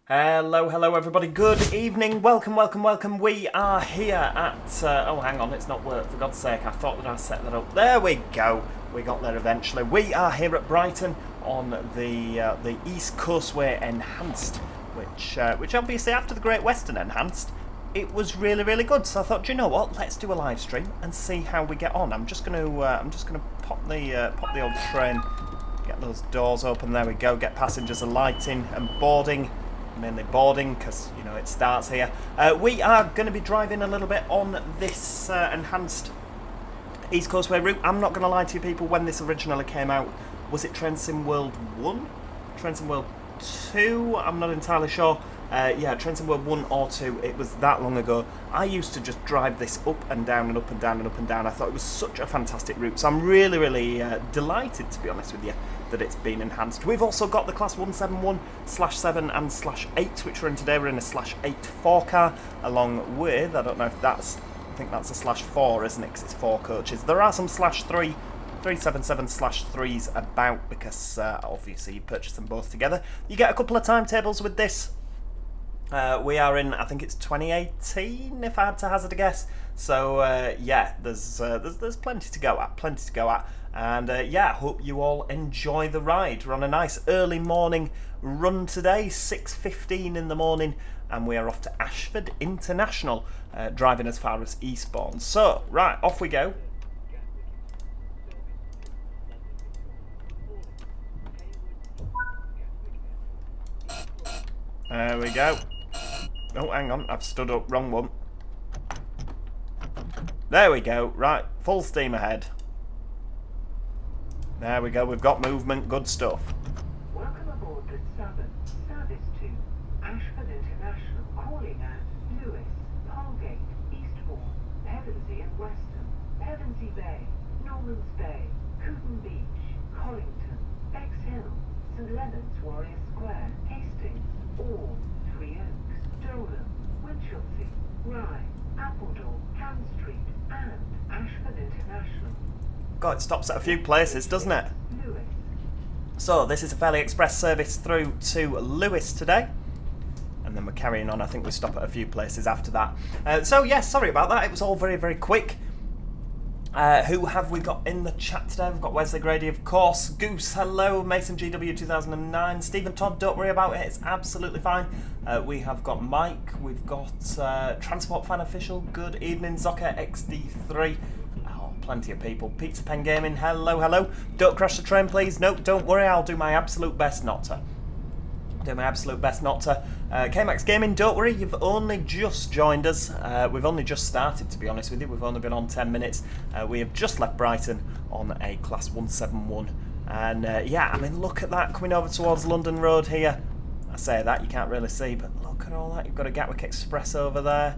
Hello, hello everybody, good evening, welcome. We are here at, oh hang on, it's not worked, for God's sake, I thought that I set that up. There we go, we got there eventually. We are here at Brighton on the East Coastway Enhanced, which obviously after the Great Western Enhanced, it was really good. So I thought, do you know what, let's do a live stream and see how we get on. I'm just gonna pop the old train, get those doors open, there we go, get passengers alighting and boarding. Mainly boarding because you know it starts here. We are going to be driving a little bit on this enhanced East Coastway route. I'm not going to lie to you people, when this originally came out, was it Trenton World 1? Trenton World 2? I'm not entirely sure. Yeah, Trenton World 1 or 2, it was that long ago. I used to just drive this up and down and up and down and up and down. I thought it was such a fantastic route, so I'm really delighted, to be honest with you, that it's been enhanced. We've also got the class 171, /7 and /8, which we're in today. We're in a /8 car, along with, I don't know if that's, I think that's a /4, isn't it, because it's 4 coaches. There are some /3, 377/3s about, because obviously you purchase them both together. You get a couple of timetables with this. We are in, I think it's 2018, if I had to hazard a guess. So yeah, there's plenty to go at, and yeah, hope you all enjoy the ride. We're on a nice early morning run today, 6:15 in the morning, and we are off to Ashford International, driving as far as Eastbourne. So right, off we go. There we go. Oh, hang on, I've stood up, wrong one. There we go, right, full steam ahead. There we go, we've got movement, good stuff. Welcome aboard the Southern service to Ashford International, calling at Lewes, Polegate, Eastbourne, Pevensey and Weston, Pevensey Bay, Normans Bay, Cooten Beach, Collington, Bexhill, St Leonard's Warrior Square, Hastings, Orr, Three Oaks, Dolan, Winchelsea, Rye, Appledore, Ham Street, and Ashford International. God, it stops at a few places, doesn't it? Lewes. So this is a fairly express service through to Lewes today, and then we're carrying on. I think we stop at a few places after that. So yes, sorry about that, it was all very quick. Who have we got in the chat today? We've got Wesley Grady, of course. Goose, hello. Mason GW 2009. Stephen Todd, don't worry about it. It's absolutely fine. We have got Mike. We've got Transport Fan Official. Good evening. Zocker XD3. Oh, plenty of people. Pizza Pen Gaming. Hello. Don't crash the train, please. Nope, don't worry. I'll do my absolute best not to. KMax Gaming, don't worry, you've only just joined us. We've only just started, to be honest with you. We've only been on 10 minutes. We have just left Brighton on a class 171. And yeah, I mean, look at that coming over towards London Road here. I say that, you can't really see, but look at all that. You've got a Gatwick Express over there.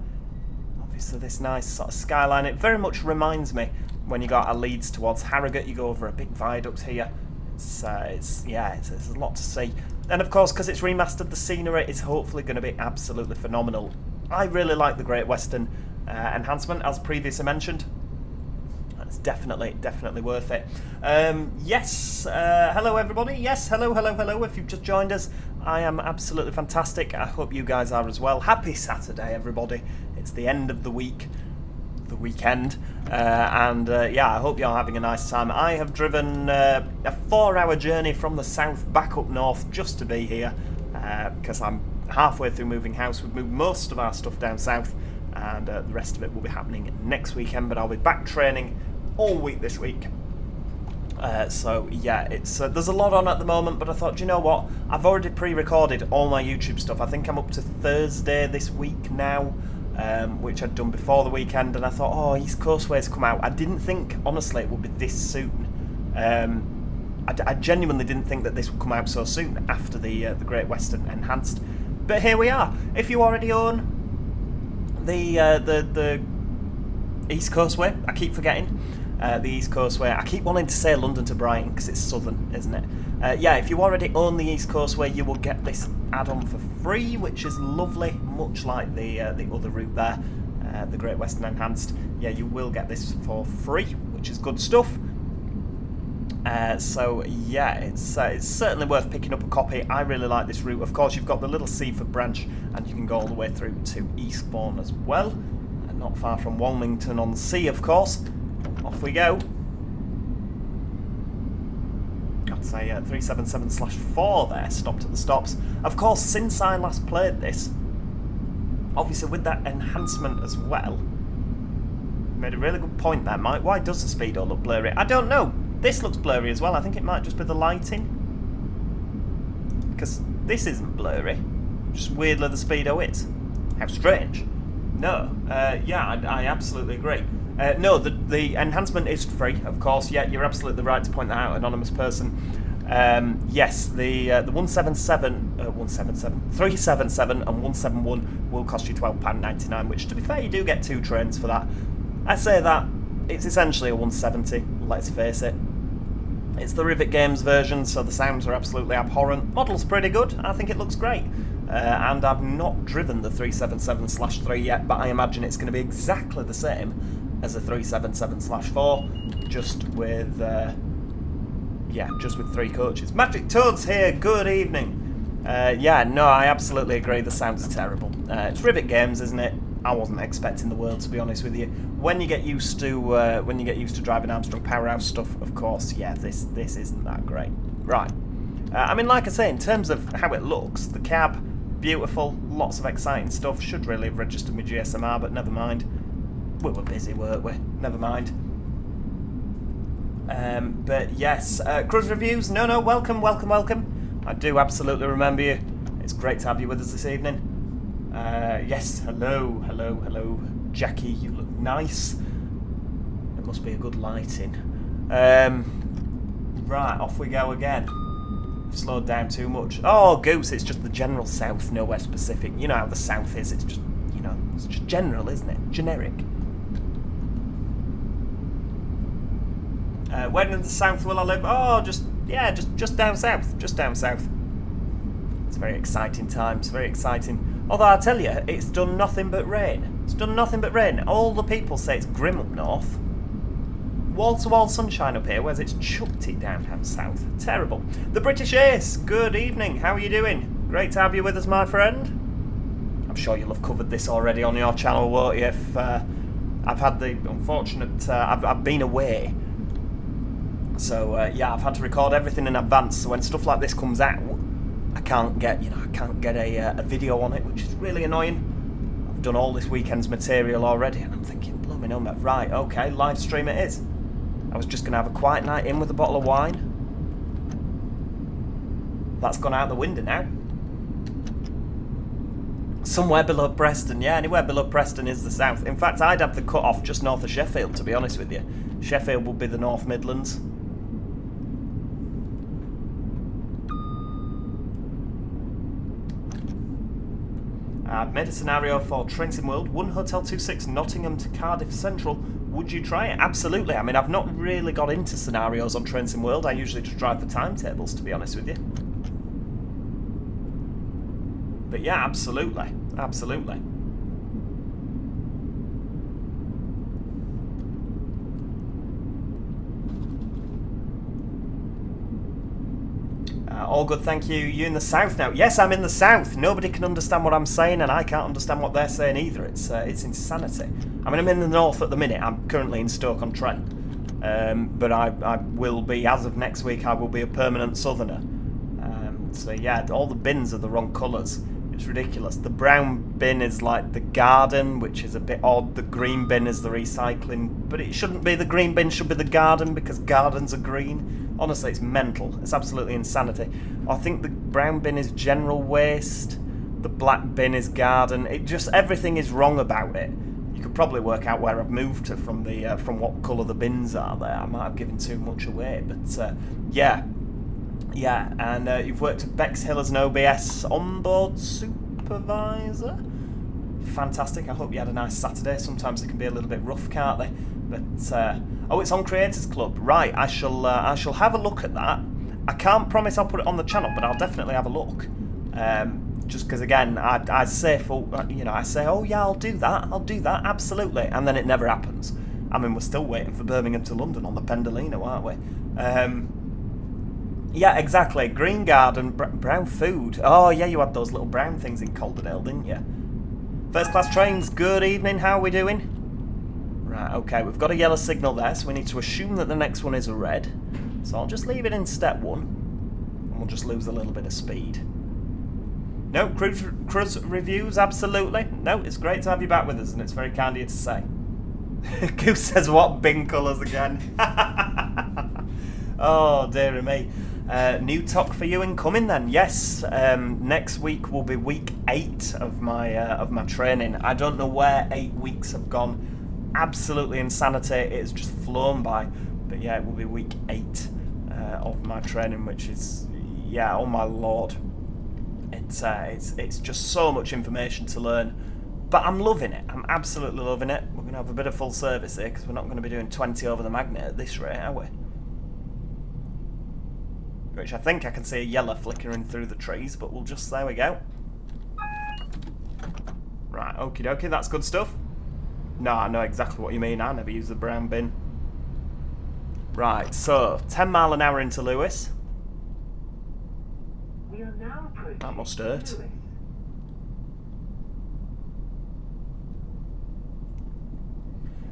Obviously this nice sort of skyline. It very much reminds me when you go out of Leeds towards Harrogate, you go over a big viaduct here. It's a lot to see. And of course, because it's remastered, the scenery is hopefully going to be absolutely phenomenal. I really like the Great Western enhancement, as previously mentioned. It's definitely worth it. Yes, hello everybody. Yes, hello. If you've just joined us, I am absolutely fantastic. I hope you guys are as well. Happy Saturday, everybody. It's the end of the week. The weekend, and yeah, I hope you're having a nice time. I have driven a 4-hour journey from the south back up north just to be here, because I'm halfway through moving house. We've moved most of our stuff down south, and the rest of it will be happening next weekend, but I'll be back training all week this week. So yeah, it's there's a lot on at the moment, but I thought, do you know what, I've already pre-recorded all my YouTube stuff. I think I'm up to Thursday this week now, which I'd done before the weekend, and I thought, oh, East Coastway's come out. I didn't think, honestly, it would be this soon. I genuinely didn't think that this would come out so soon after the Great Western Enhanced. But here we are. If you already own the East Coastway, I keep forgetting, the East Coastway. I keep wanting to say London to Brighton because it's southern, isn't it? Yeah, if you already own the East Coastway, you will get this add-on for free, which is lovely, much like the other route there, the Great Western Enhanced. Yeah, you will get this for free, which is good stuff. So yeah, it's certainly worth picking up a copy. I really like this route. Of course, you've got the little Seaford branch, and you can go all the way through to Eastbourne as well. Not far from Walmington on the sea, of course. Off we go. I'd say 377/4 there, stopped at the stops. Of course, since I last played this, obviously with that enhancement as well, made a really good point there, Mike. Why does the speedo look blurry? I don't know. This looks blurry as well. I think it might just be the lighting. Because this isn't blurry. Just weirdly the speedo is. How strange. No. Yeah, I absolutely agree. No, the enhancement is free, of course. Yeah, you're absolutely right to point that out, anonymous person. Yes, the 377 and 171 will cost you £12.99, which, to be fair, you do get 2 trains for that. I say that it's essentially a 170, let's face it. It's the Rivet Games version, so the sounds are absolutely abhorrent. Model's pretty good, I think it looks great. And I've not driven the 377/3 yet, but I imagine it's going to be exactly the same as the 377/4, just with, just with 3 coaches. Magic Toad's here, good evening. Yeah, no, I absolutely agree, the sounds are terrible. It's Rivet Games, isn't it? I wasn't expecting the world, to be honest with you. When you get used to driving Armstrong Powerhouse stuff, of course, yeah, this isn't that great. Right. I mean, like I say, in terms of how it looks, the cab, beautiful, lots of exciting stuff. Should really have registered my GSMR, but never mind. We were busy, weren't we? Never mind. But yes, Cruz Reviews, no, welcome. I do absolutely remember you. It's great to have you with us this evening. Yes, hello, Jackie, you look nice. It must be a good lighting. Right, off we go again. I've slowed down too much. Oh, Goose, it's just the general south, nowhere specific. You know how the south is, it's just, it's just general, isn't it? Generic. Where in the south will I live? Oh, just down south, It's very exciting times, very exciting. Although I tell you, it's done nothing but rain. All the people say it's grim up north. Wall-to-wall sunshine up here, whereas it's chucked it down south. Terrible. The British Ace, good evening. How are you doing? Great to have you with us, my friend. I'm sure you'll have covered this already on your channel, won't you? If I've had the unfortunate... I've been away. So, yeah, I've had to record everything in advance, so when stuff like this comes out, I can't get a video on it, which is really annoying. I've done all this weekend's material already, and I'm thinking, blooming hell, right, okay, live stream it is. I was just going to have a quiet night in with a bottle of wine. That's gone out the window now. Somewhere below Preston, yeah, anywhere below Preston is the south. In fact, I'd have the cut-off just north of Sheffield, to be honest with you. Sheffield will be the North Midlands. I've made a scenario for Trenton World, 1 Hotel 26 Nottingham to Cardiff Central. Would you try it? Absolutely. I mean, I've not really got into scenarios on Trenton World. I usually just drive the timetables, to be honest with you. But yeah, absolutely. Absolutely. All good, thank you. You in the south now? Yes, I'm in the south. Nobody can understand what I'm saying, and I can't understand what they're saying either. It's insanity. I mean, I'm in the north at the minute. I'm currently in Stoke-on-Trent, but I will be, as of next week, I will be a permanent southerner. So yeah, all the bins are the wrong colours. It's ridiculous. The brown bin is like the garden, which is a bit odd. The green bin is the recycling, but it shouldn't be the green bin. Should be the garden because gardens are green. Honestly, it's mental. It's absolutely insanity. I think the brown bin is general waste. The black bin is garden. It just, everything is wrong about it. You could probably work out where I've moved to from what colour the bins are there. I might have given too much away, but yeah. Yeah, and you've worked at Bexhill as an OBS onboard supervisor. Fantastic. I hope you had a nice Saturday. Sometimes they can be a little bit rough, can't they? But oh, it's on Creators Club. Right, I shall have a look at that. I can't promise I'll put it on the channel, but I'll definitely have a look. Just because, again, I say, oh yeah, I'll do that, absolutely, and then it never happens. I mean, we're still waiting for Birmingham to London on the Pendolino, aren't we? Yeah, exactly. Green garden, brown food. Oh, yeah, you had those little brown things in Calderdale, didn't you? First class trains, good evening. How are we doing? Right, okay, we've got a yellow signal there, so we need to assume that the next one is a red. So I'll just leave it in step 1, and we'll just lose a little bit of speed. No, cruise reviews, absolutely. No, it's great to have you back with us, and it's very kind of you to say. Goose says, what bin colours again? Oh, dear me. New talk for you incoming then. Yes, next week will be week 8 of my training. I don't know where 8 weeks have gone. Absolutely insanity. It's just flown by. But yeah, it will be week 8 of my training, which is, yeah, oh my lord. It's just so much information to learn. But I'm loving it. I'm absolutely loving it. We're going to have a bit of full service here because we're not going to be doing 20 over the magnet at this rate, are we? Which I think I can see a yellow flickering through the trees, but we'll just, there we go. Right, okie dokie, that's good stuff. No, I know exactly what you mean. I never use the brown bin. Right, so 10 mile an hour into Lewes. We are now approaching That must hurt. Lewes.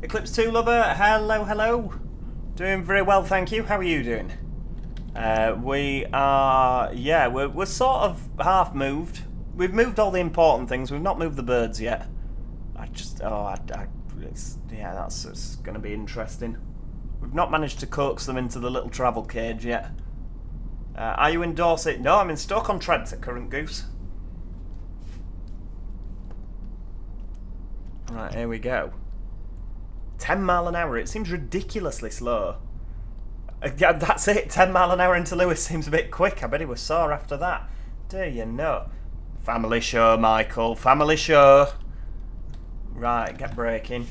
Eclipse 2 lover, hello, hello. Doing very well, thank you. How are you doing? We are, yeah, we're sort of half moved. We've moved all the important things. We've not moved the birds yet. Yeah, it's going to be interesting. We've not managed to coax them into the little travel cage yet. Are you in Dorset? No, I'm in Stoke-on-Trent at current, Goose. Right, here we go. 10 mile an hour. It seems ridiculously slow. Yeah, that's it. 10 mile an hour into Lewes seems a bit quick. I bet he was sore after that. Do you know? Family show, Michael. Family show. Right, get braking.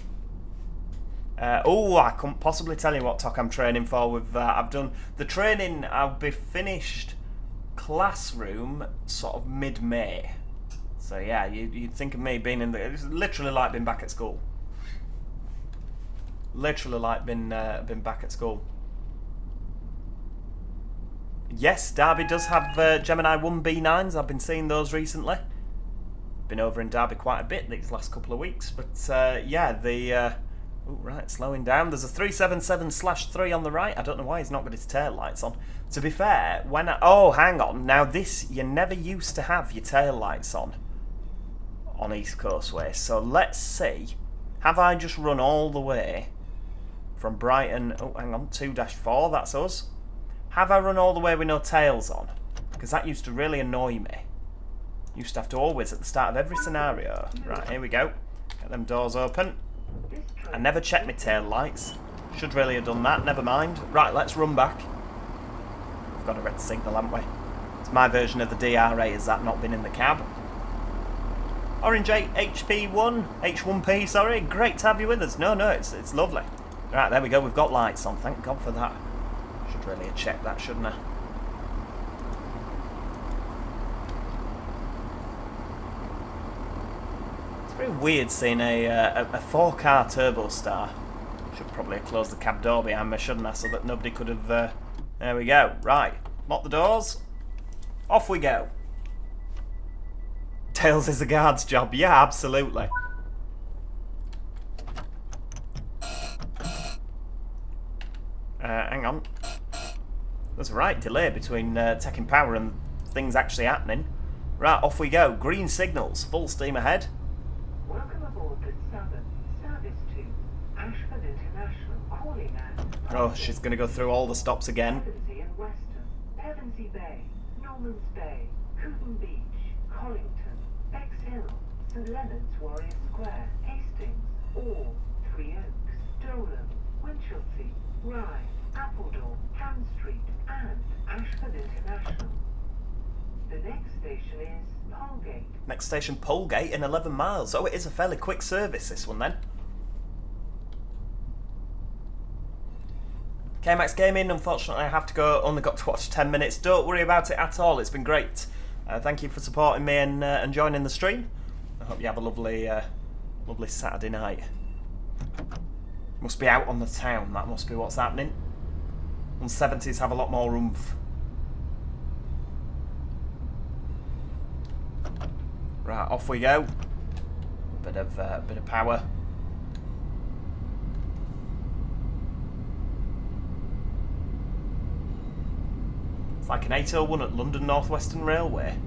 I couldn't possibly tell you what talk I'm training for. I've done the training. I'll be finished classroom sort of mid-May. So yeah, you'd think of me being in the. It's literally like being back at school. Literally like been back at school. Yes, Derby does have Gemini 1 B9s. I've been seeing those recently. Been over in Derby quite a bit these last couple of weeks, but yeah, the right, slowing down. There's a 377/3 on the right. I don't know why he's not got his tail lights on. To be fair, hang on. Now this, you never used to have your tail lights on East Coastway. So let's see. Have I just run all the way from Brighton? Oh, hang on, 2-4. That's us. Have I run all the way with no tails on? Because that used to really annoy me. Used to have to always, at the start of every scenario. Right, here we go. Get them doors open. I never checked my tail lights. Should really have done that, never mind. Right, let's run back. We've got a red signal, haven't we? It's my version of the DRA, has that not been in the cab? Orange 8 HP1, H1P, sorry. Great to have you with us. No, it's lovely. Right, there we go, we've got lights on, thank God for that. Should really have checked that, shouldn't I? It's very weird seeing a 4-car Turbo Star. Should probably have closed the cab door behind me, shouldn't I, so that nobody could have... There we go. Right, lock the doors. Off we go. Tails is the guard's job. Yeah, absolutely. Hang on. There's a right delay between taking power and things actually happening. Right, off we go. Green signals. Full steam ahead. Welcome aboard the Southern Service to Ashford International, calling at... Oh, she's going to go through all the stops again. Pevensey and Weston, Pevensey Bay, Normans Bay, Cooten Beach, Collington, Bexhill, St Leonard's Warrior Square, Hastings, Orr, Three Oaks, Dolan, Winchelsea, Rye, Appledore, Ham Street, and Ashford International. The next station is Polegate. Next station, Polegate, in 11 miles. Oh, it is a fairly quick service, this one then. KMAX Gaming, unfortunately I have to go, only got to watch 10 minutes. Don't worry about it at all, it's been great. Thank you for supporting me and joining the stream. I hope you have a lovely lovely Saturday night. Must be out on the town, that must be what's happening. 170s have a lot more oomph. Right, off we go. Bit of power. It's like an 801 at London North Western Railway.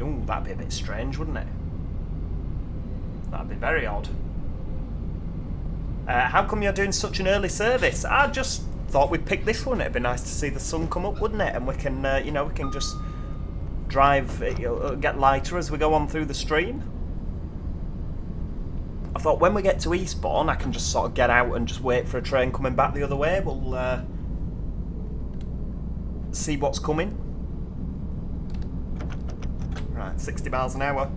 Ooh, that'd be a bit strange, wouldn't it? That'd be very odd. How come you're doing such an early service? I just thought we'd pick this one. It'd be nice to see the sun come up, wouldn't it? And we can, you know, we can just drive, get lighter as we go on through the stream. I thought when we get to Eastbourne, I can just sort of get out and just wait for a train coming back the other way. We'll see what's coming. Right, 60 miles an hour.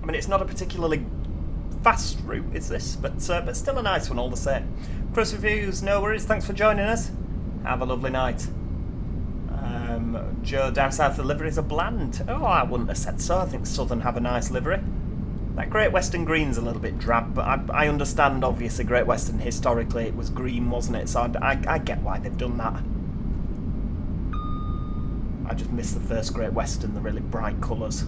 I mean, it's not a particularly fast route, is this? But still a nice one all the same. Chris Reviews, no worries. Thanks for joining us. Have a lovely night. Joe, down south the liveries are bland. Oh, I wouldn't have said so. I think Southern have a nice livery. That Great Western green's a little bit drab, but I understand, obviously, Great Western, historically, it was green, wasn't it? So I get why they've done that. I just miss the first Great Western, the really bright colours.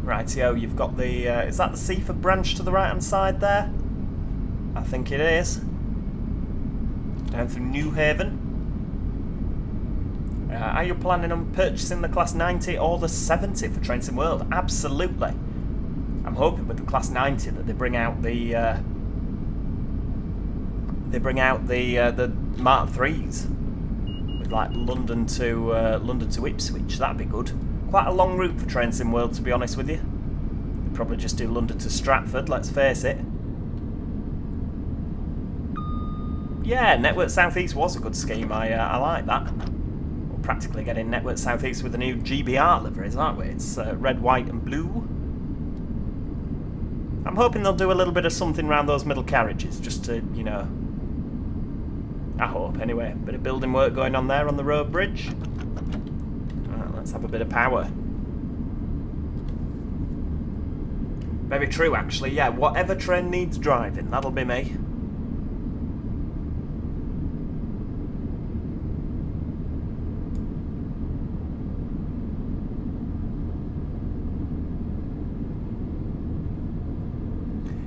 Rightio, you've got the... is that the Seaford branch to the right-hand side there? I think it is. Down through New Haven. Are you planning on purchasing the Class 90 or the 70 for Trains in World? Absolutely. I'm hoping with the Class 90 that they bring out the Mark 3s with like London to Ipswich. That'd be good. Quite a long route for Trains in World, to be honest with you. They'd probably just do London to Stratford. Let's face it. Yeah, Network South East was a good scheme. I like that. Practically getting Network South East with the new GBR liveries, aren't we? It's red, white and blue. I'm hoping they'll do a little bit of something around those middle carriages, just to, you know... I hope, anyway. Bit of building work going on there on the road bridge. Right, let's have a bit of power. Very true, actually, yeah. Whatever train needs driving, that'll be me.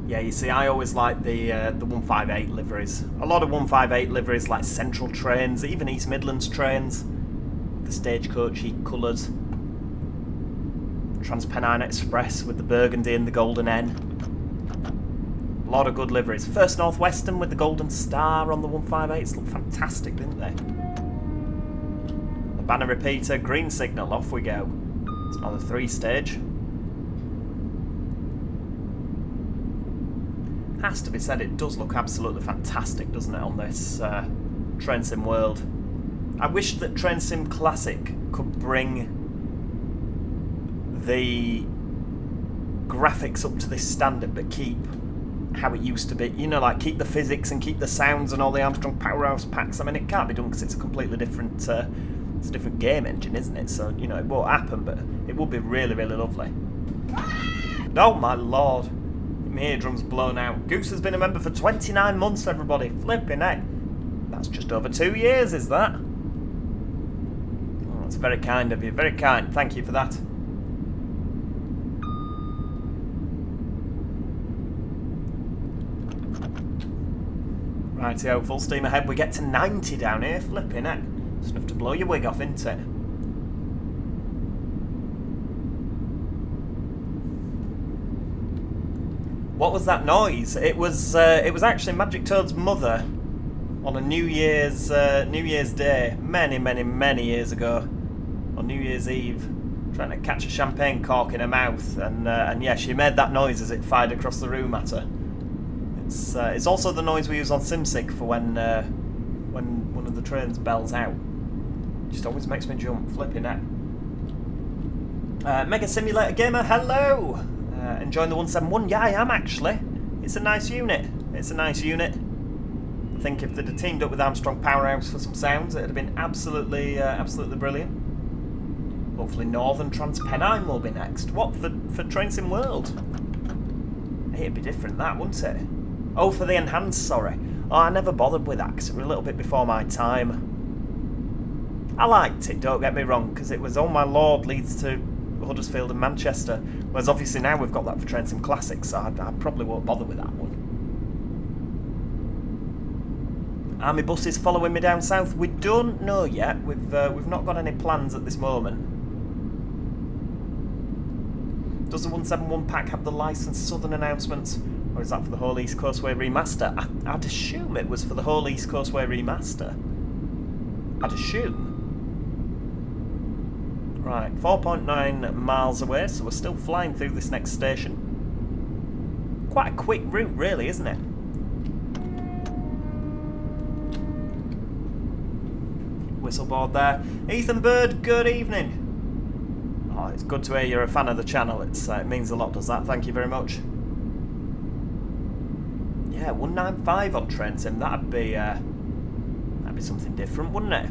Yeah, you see, I always like the 158 liveries. A lot of 158 liveries, like Central trains, even East Midlands trains, the stagecoachy colours. Transpennine Express with the burgundy and the golden N. A lot of good liveries. First North Western with the golden star on the 158s looked fantastic, didn't they? The banner repeater, green signal, off we go. It's another 3-stage. Has to be said, it does look absolutely fantastic, doesn't it, on this Train Sim World. I wish that Train Sim Classic could bring the graphics up to this standard, but keep how it used to be. You know, like keep the physics and keep the sounds and all the Armstrong Powerhouse packs. I mean, it can't be done because it's a completely different, it's a different game engine, isn't it? So, you know, it won't happen, but it would be really, really lovely. Oh my lord. My eardrum's blown out. Goose has been a member for 29 months, everybody. Flipping heck. That's just over 2 years, is that? Oh, that's very kind of you. Very kind. Thank you for that. Rightio, full steam ahead. We get to 90 down here. Flipping heck. It's enough to blow your wig off, isn't it? What was that noise? It was actually Magic Toad's mother on a New Year's Day, many years ago, on New Year's Eve, trying to catch a champagne cork in her mouth, and yeah, she made that noise as it fired across the room at her. It's also the noise we use on SimSig for when one of the trains bells out. Just always makes me jump, flipping out. Mega Simulator Gamer, hello. Enjoying the 171? Yeah, I am actually. It's a nice unit. It's a nice unit. I think if they'd have teamed up with Armstrong Powerhouse for some sounds, it'd have been absolutely brilliant. Hopefully Northern Transpennine will be next. What, for Train Sim World? Hey, it'd be different that, wouldn't it? Oh, for the enhanced, sorry. Oh, I never bothered with that because it was a little bit before my time. I liked it, don't get me wrong, because it was Oh My Lord leads to Huddersfield and Manchester, whereas obviously now we've got that for Train Sim Classics, so I probably won't bother with that one. Army buses following me down south? We don't know yet. We've not got any plans at this moment. Does the 171 pack have the licensed Southern announcements, or is that for the whole East Coastway remaster? I'd assume it was for the whole East Coastway remaster. I'd assume. Right, 4.9 miles away, so we're still flying through this next station. Quite a quick route, really, isn't it? Whistleboard there. Ethan Bird, good evening. Oh, it's good to hear you're a fan of the channel. It means a lot, does that? Thank you very much. Yeah, 195 on Train Sim. That'd be something different, wouldn't it?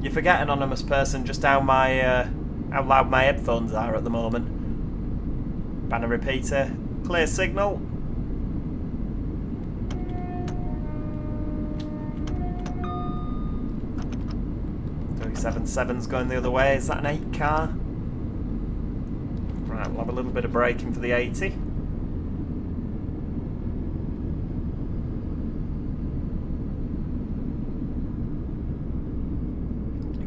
You forget, anonymous person, just how loud my headphones are at the moment. Banner repeater, clear signal. 77's going the other way. Is that an 8 car? Right, we'll have a little bit of braking for the 80.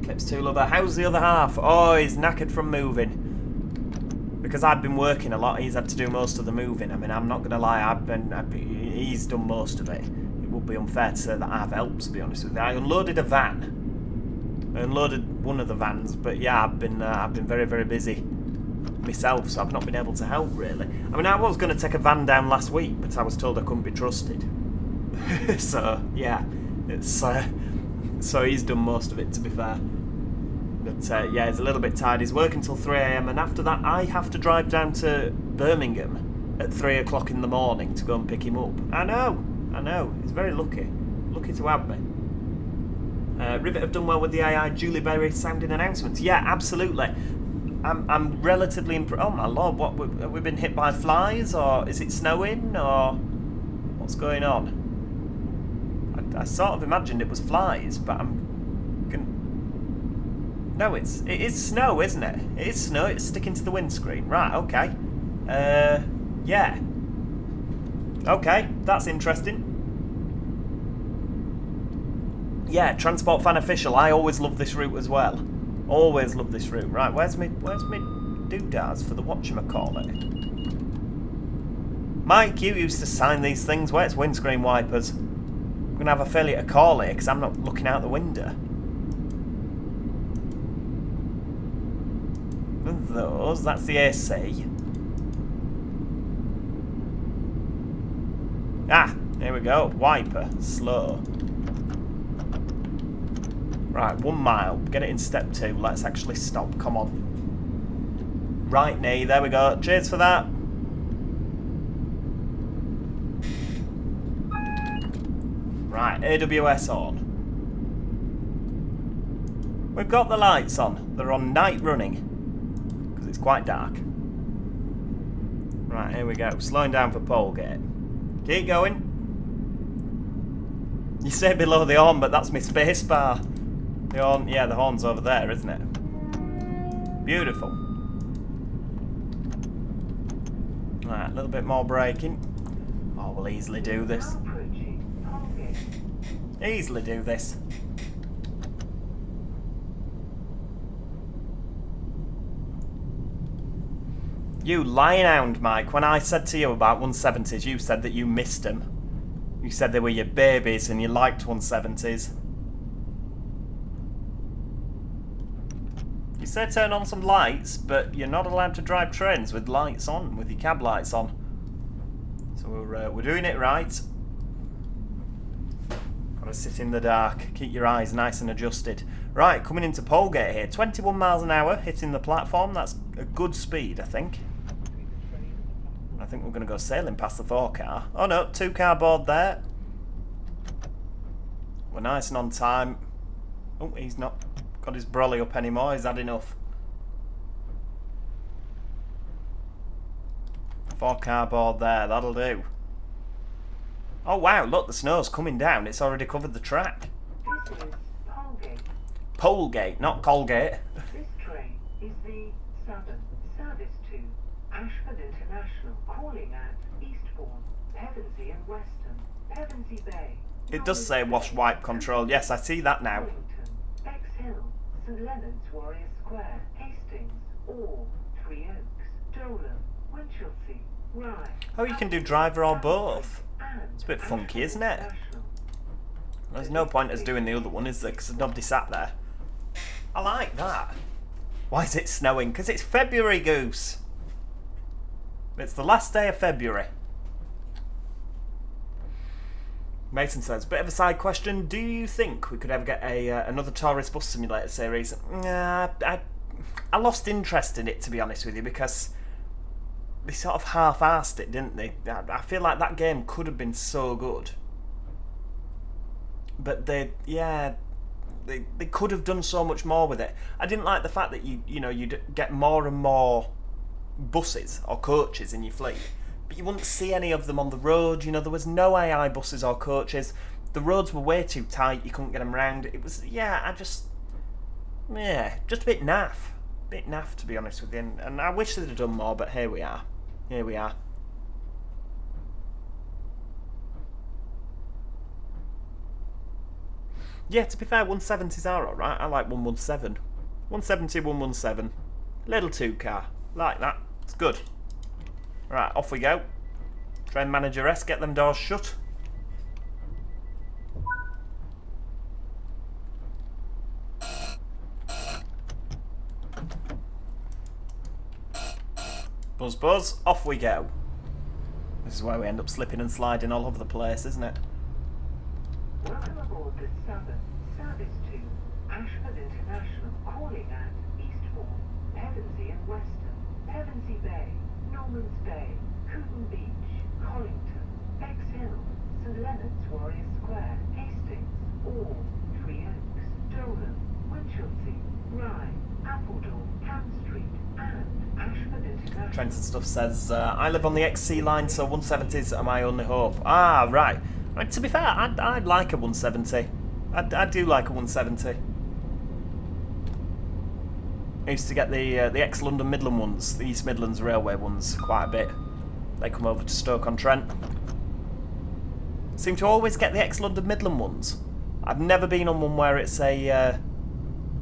Eclipse 2 lover. How's the other half? Oh, he's knackered from moving. Because I've been working a lot, he's had to do most of the moving. I mean, I'm not going to lie, he's done most of it. It would be unfair to say that I've helped, to be honest with you. I unloaded a van. I unloaded one of the vans, but yeah, I've been very, very busy myself, so I've not been able to help, really. I mean, I was going to take a van down last week, but I was told I couldn't be trusted. So, yeah, it's so he's done most of it, to be fair. But, yeah, he's a little bit tired. He's working till 3 AM, and after that, I have to drive down to Birmingham at 3 o'clock in the morning to go and pick him up. I know. He's very lucky. Lucky to have me. Rivet have done well with the AI Julie Berry sounding announcements. Yeah, absolutely. I'm relatively impressed. Oh my lord, what have we been hit by flies, or is it snowing, or what's going on? I sort of imagined it was flies, but no, it is snow, isn't it? It is snow. It's sticking to the windscreen. Right. Okay. Yeah. Okay, that's interesting. Yeah, Transport Fan Official. I always love this route as well. Always love this route. Right, where's me doodads for the whatchamacallit? Mike, you used to sign these things. Where's windscreen wipers? I'm going to have a failure to call here because I'm not looking out the window. Those, that's the AC. Ah, here we go. Wiper. Slow. Right, 1 mile. Get it in step 2. Let's actually stop. Come on. Right knee. There we go. Cheers for that. Right, AWS on. We've got the lights on. They're on night running. Because it's quite dark. Right, here we go. Slowing down for Polegate. Keep going. You say below the horn, but that's my space bar. The horn, yeah, the horn's over there, isn't it? Beautiful. Right, a little bit more braking. Oh, we'll easily do this. Easily do this. You lying hound, Mike. When I said to you about 170s, you said that you missed them. You said they were your babies and you liked 170s. You said turn on some lights, but you're not allowed to drive trains with lights on, with your cab lights on. So we're doing it right. Gotta sit in the dark, keep your eyes nice and adjusted. Right, coming into Polegate here, 21 miles an hour, hitting the platform. That's a good speed, I think. I think we're going to go sailing past the 4 car. Oh no, 2 car board there. We're nice and on time. Oh, he's not got his brolly up anymore. He's had enough. 4 car board there. That'll do. Oh wow, look, the snow's coming down. It's already covered the track. This is Polegate, not Colgate. This train is the Southern Service to Ashford International, calling at Eastbourne, Pevensey and Weston, Pevensey Bay. It does say wash wipe control. Yes, I see that now. Wellington, Bexhill, St Leonard's Warrior Square, Hastings, Orr, Three Oaks, Dolan, Winchelsea, Rye. Oh, you can do driver or both. It's a bit funky, isn't it? There's no point us doing the other one, is there? Because nobody sat there. I like that. Why is it snowing? Because it's February, Goose. It's the last day of February. Mason says, bit of a side question. Do you think we could ever get another Tourist Bus Simulator series? I lost interest in it, to be honest with you, because they sort of half-arsed it, didn't they? I feel like that game could have been so good. But they could have done so much more with it. I didn't like the fact that you'd get more and more buses or coaches in your fleet, but you wouldn't see any of them on the road. There was no AI buses or coaches. The roads were way too tight. You couldn't get them round. It was just a bit naff. Bit naff, to be honest with you. And I wish they'd have done more, but here we are. Here we are. Yeah, to be fair, 170s are alright. I like 117. 170, 117. Little 2-car. Like that. It's good. Right, off we go. Train manager S, get them doors shut. Buzz buzz, off we go. This is where we end up slipping and sliding all over the place, isn't it? Welcome aboard the Southern Service to Ashford International, calling at Eastbourne, Pevensey and Weston, Pevensey Bay, Normans Bay, Cooten Beach, Collington, Bexhill, St Leonard's Warrior Square, Hastings, Orr, Three Oaks, Dolan, Winchelsea, Rye, Appledore, Camp Street and Ashford International. Trenton Stuff says, I live on the XC line, so 170s are my only hope. Ah, right. Right, to be fair, I'd like a 170. I do like a 170. I used to get the ex-London Midland ones, the East Midlands Railway ones, quite a bit. They come over to Stoke-on-Trent. Seem to always get the ex-London Midland ones. I've never been on one where it's a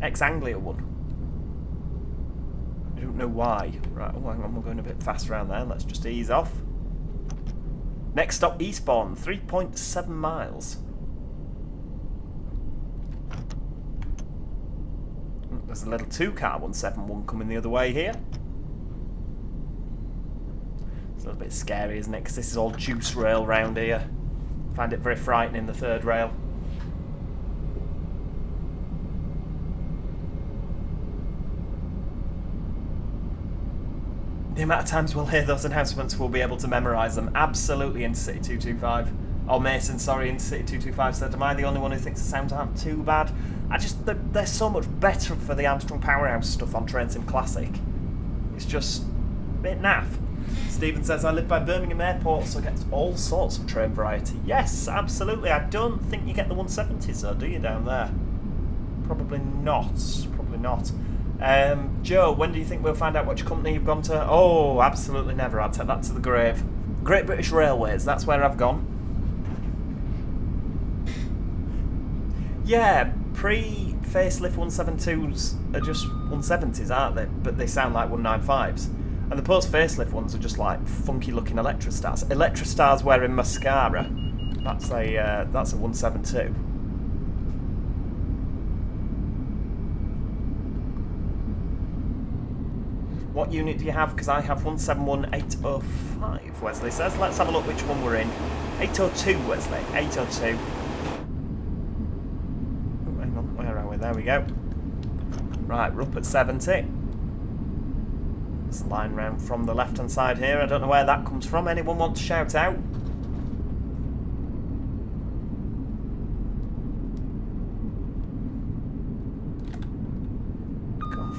ex-Anglia one. I don't know why. Right, oh, hang on, we're going a bit fast around there. Let's just ease off. Next stop, Eastbourne, 3.7 miles. There's a little 2-car 171 coming the other way here. It's a little bit scary, isn't it? Because this is all juice rail round here. I find it very frightening, the third rail. The amount of times we'll hear those announcements, we'll be able to memorise them. Absolutely, Intercity 225. Oh, Mason, sorry, Intercity 225 said, am I the only one who thinks the sounds aren't too bad? They're so much better for the Armstrong Powerhouse stuff on Train Sim Classic. It's just a bit naff. Stephen says, I live by Birmingham Airport, so get all sorts of train variety. Yes, absolutely. I don't think you get the 170s, though, do you, down there? Probably not. Probably not. Joe, when do you think we'll find out which company you've gone to? Oh, absolutely never. I'll take that to the grave. Great British Railways, that's where I've gone. Yeah, pre-facelift 172s are just 170s, aren't they? But they sound like 195s. And the post-facelift ones are just like funky-looking Electrostars. Electrostars wearing mascara. That's a 172. What unit do you have? Because I have 171805, Wesley says. Let's have a look which one we're in. 802, Wesley. 802. Oh, hang on, where are we? There we go. Right, we're up at 70. This line round from the left-hand side here. I don't know where that comes from. Anyone want to shout out?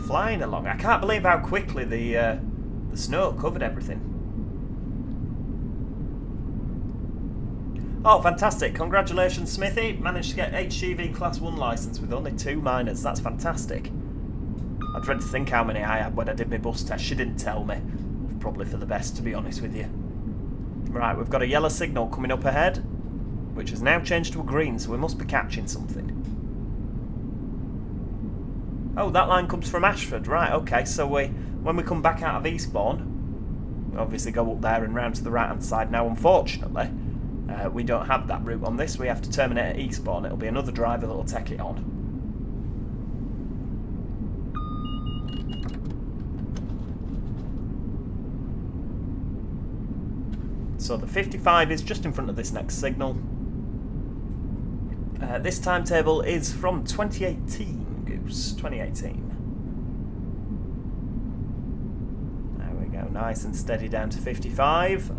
Flying along. I can't believe how quickly the snow covered everything. Oh, fantastic. Congratulations, Smithy. Managed to get HGV Class 1 licence with only 2 minors. That's fantastic. I dread to think how many I had when I did my bus test. She didn't tell me. Probably for the best, to be honest with you. Right, we've got a yellow signal coming up ahead, which has now changed to a green, so we must be catching something. Oh, that line comes from Ashford. Right, okay, so when we come back out of Eastbourne, we obviously go up there and round to the right-hand side. Now, unfortunately, we don't have that route on this. We have to terminate at Eastbourne. It'll be another driver that'll take it on. So the 55 is just in front of this next signal. This timetable is from 2018, Goose. 2018. There we go. Nice and steady down to 55.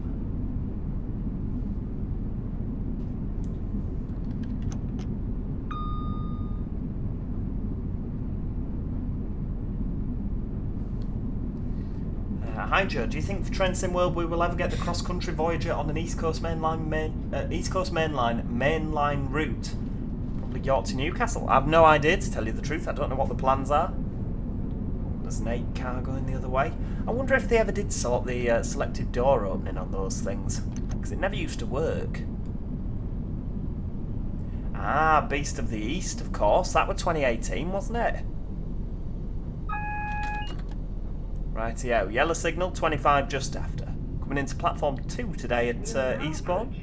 Hi Joe, do you think for Trent World we will ever get the cross-country Voyager on an East Coast mainline mainline route? Probably York to Newcastle. I've no idea, to tell you the truth. I don't know what the plans are. There's an 8 car going the other way. I wonder if they ever did sort the selected door opening on those things, because it never used to work. Ah, Beast of the East, of course. That was 2018, wasn't it? Rightio, yellow signal, 25 just after. Coming into platform 2 today at Eastbourne.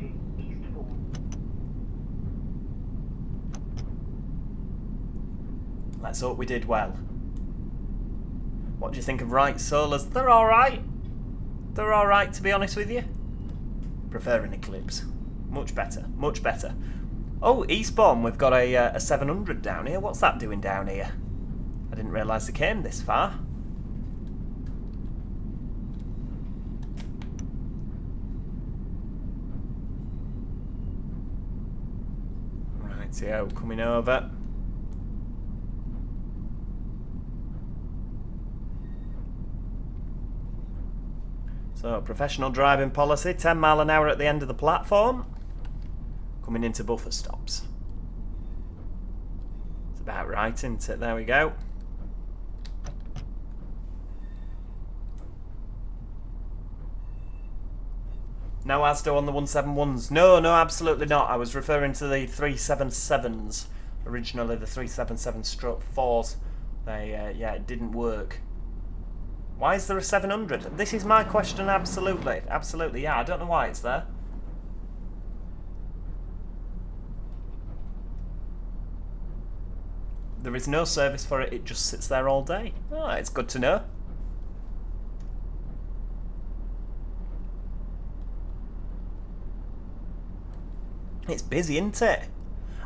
Let's hope we did well. What do you think of Wright Solars? They're alright. They're alright, to be honest with you. Preferring Eclipse. Much better, much better. Oh, Eastbourne, we've got a 700 down here. What's that doing down here? I didn't realise they came this far. Rightio, coming over. So, professional driving policy, 10 mile an hour at the end of the platform. Coming into buffer stops. It's about right, isn't it? There we go. No ASDO on the 171s. No, absolutely not. I was referring to the 377s. Originally the 377/4s. Yeah, it didn't work. Why is there a 700? This is my question, absolutely. Absolutely, yeah, I don't know why it's there. There is no service for it, it just sits there all day. Oh, it's good to know. It's busy, isn't it?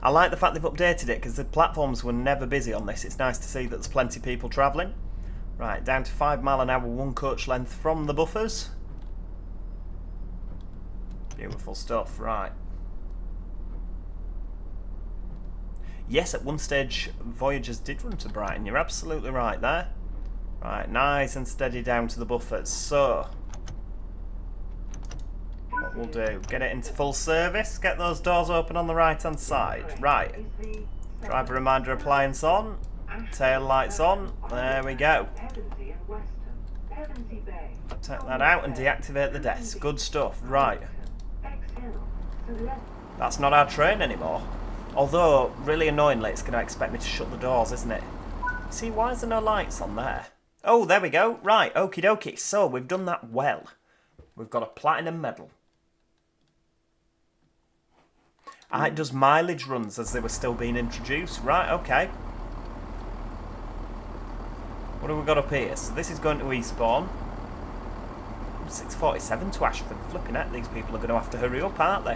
I like the fact they've updated it because the platforms were never busy on this. It's nice to see that there's plenty of people travelling. Right, down to 5 mile an hour, 1 coach length from the buffers. Beautiful stuff, right. Yes, at one stage, Voyagers did run to Brighton. You're absolutely right there. Right, nice and steady down to the buffers. So, what we'll do, get it into full service, get those doors open on the right-hand side. Right, driver reminder appliance on. Tail lights on. There we go. Take that out and deactivate the desk. Good stuff. Right. That's not our train anymore. Although, really annoyingly, it's going to expect me to shut the doors, isn't it? See, why is there no lights on there? Oh, there we go. Right, okie dokie. So, we've done that well. We've got a platinum medal. It does mileage runs as they were still being introduced. Right, okay. What have we got up here? So this is going to Eastbourne. 6:47 to Ashford. Flipping out, these people are going to have to hurry up, aren't they?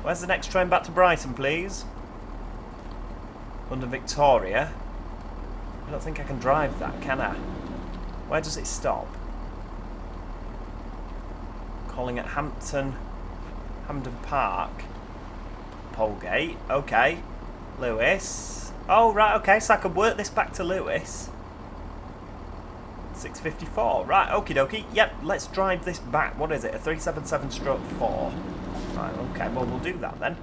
Where's the next train back to Brighton, please? Under Victoria. I don't think I can drive that, can I? Where does it stop? Calling at Hampden Park. Polegate. Okay. Lewes. Oh, right, okay, so I could work this back to Lewes. 6:54. Right, okie dokie. Yep, let's drive this back. What is it? A 377/4. Right, okay, well, we'll do that then.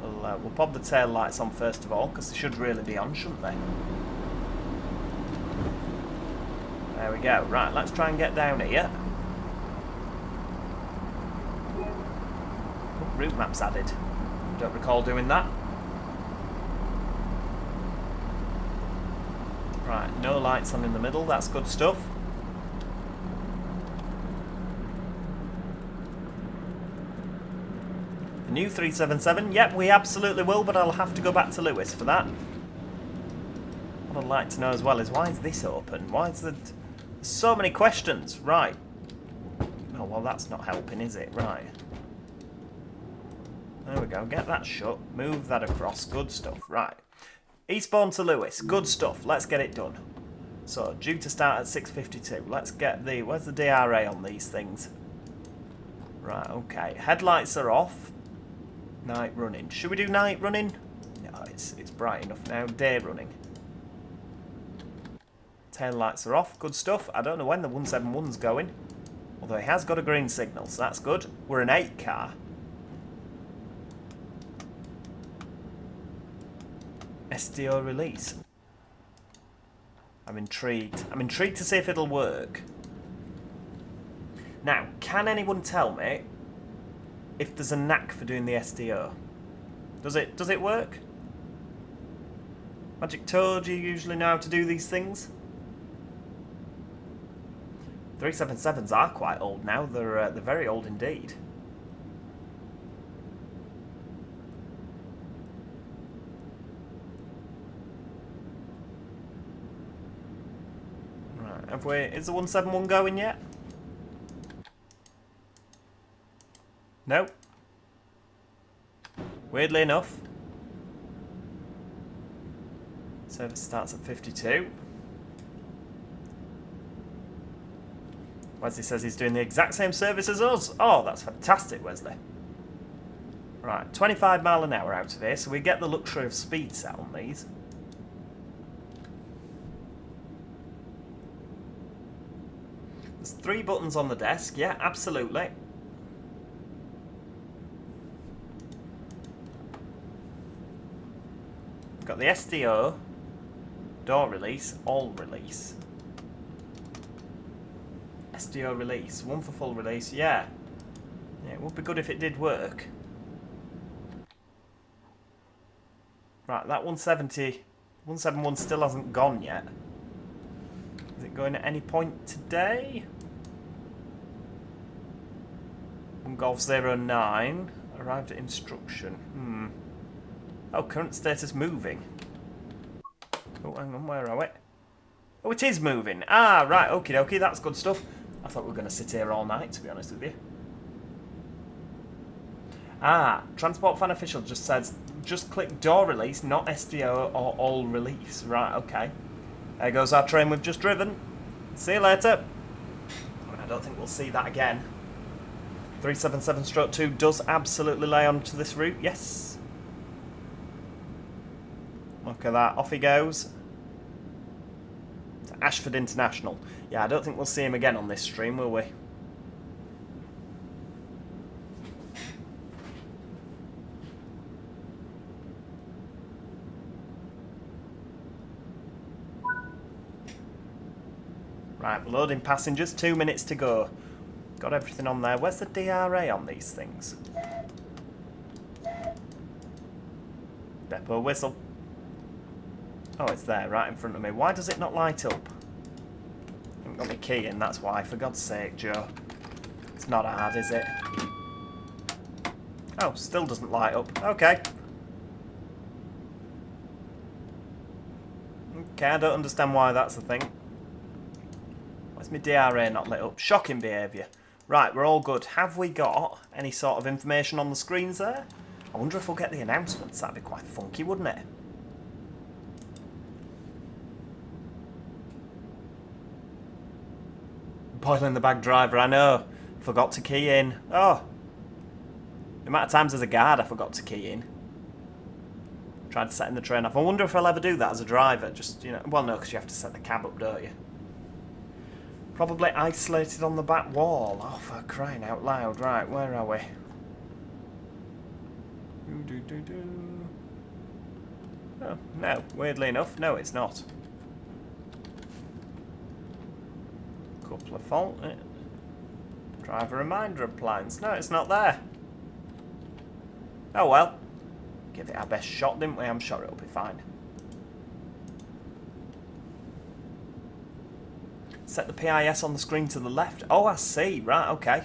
We'll pop the tail lights on first of all, because they should really be on, shouldn't they? There we go. Right, let's try and get down here. Oh, route map's added. Don't recall doing that. Right, no lights on in the middle. That's good stuff. The new 377. Yep, we absolutely will, but I'll have to go back to Lewes for that. What I'd like to know as well is, why is this open? Why is the... So many questions. Right. Oh, well, that's not helping, is it? Right. There we go. Get that shut. Move that across. Good stuff. Right. Eastbourne to Lewes. Good stuff. Let's get it done. So, due to start at 6:52. Let's get the... Where's the DRA on these things? Right, okay. Headlights are off. Night running. Should we do night running? No, it's bright enough now. Day running. Tail lights are off. Good stuff. I don't know when the 171's going. Although it has got a green signal, so that's good. We're an 8 car. SDO release. I'm intrigued. I'm intrigued to see if it'll work. Now, can anyone tell me if there's a knack for doing the SDO? Does it work? Magic Toad, you usually know how to do these things? 377s are quite old now. They're very old indeed. Right, have we? Is the 171 going yet? No. Weirdly enough, service starts at 52. Wesley says he's doing the exact same service as us. Oh, that's fantastic, Wesley. Right, 25 mile an hour out of here, so we get the luxury of speed set on these. There's 3 buttons on the desk. Yeah, absolutely. We've got the SDO, door release, all release. SDO release, 1 for full release, yeah. Yeah, it would be good if it did work. Right, that 171 still hasn't gone yet. Is it going at any point today? 1 Golf 09, arrived at instruction. Oh, current status moving. Oh, hang on, where are we? Oh, it is moving. Ah, right, okie dokie, that's good stuff. I thought we were going to sit here all night, to be honest with you. Ah, Transport Fan Official just says, just click door release, not SDO or all release. Right, okay. There goes our train we've just driven. See you later. I don't think we'll see that again. 377/2 does absolutely lay onto this route, yes. Look at that, off he goes. To Ashford International. Yeah, I don't think we'll see him again on this stream, will we? Right, loading passengers, 2 minutes to go. Got everything on there. Where's the DRA on these things? Depot whistle. Oh, it's there, right in front of me. Why does it not light up? I haven't got my key in, that's why. For God's sake, Joe. It's not hard, is it? Oh, still doesn't light up. Okay. Okay, I don't understand why that's the thing. Why's my DRA not lit up? Shocking behaviour. Right, we're all good. Have we got any sort of information on the screens there? I wonder if we'll get the announcements. That'd be quite funky, wouldn't it? Boiling the bag driver, I know. Forgot to key in. Oh. The amount of times as a guard I forgot to key in. Tried setting the train off. I wonder if I'll ever do that as a driver. Just, you know, well, no, because you have to set the cab up, don't you? Probably isolated on the back wall. Oh, for crying out loud. Right, where are we? Oh, no. Weirdly enough, no, it's not. Couple of fault. Driver reminder appliance. No, it's not there. Oh well. Give it our best shot, didn't we? I'm sure it'll be fine. Set the PIS on the screen to the left. Oh, I see. Right, okay.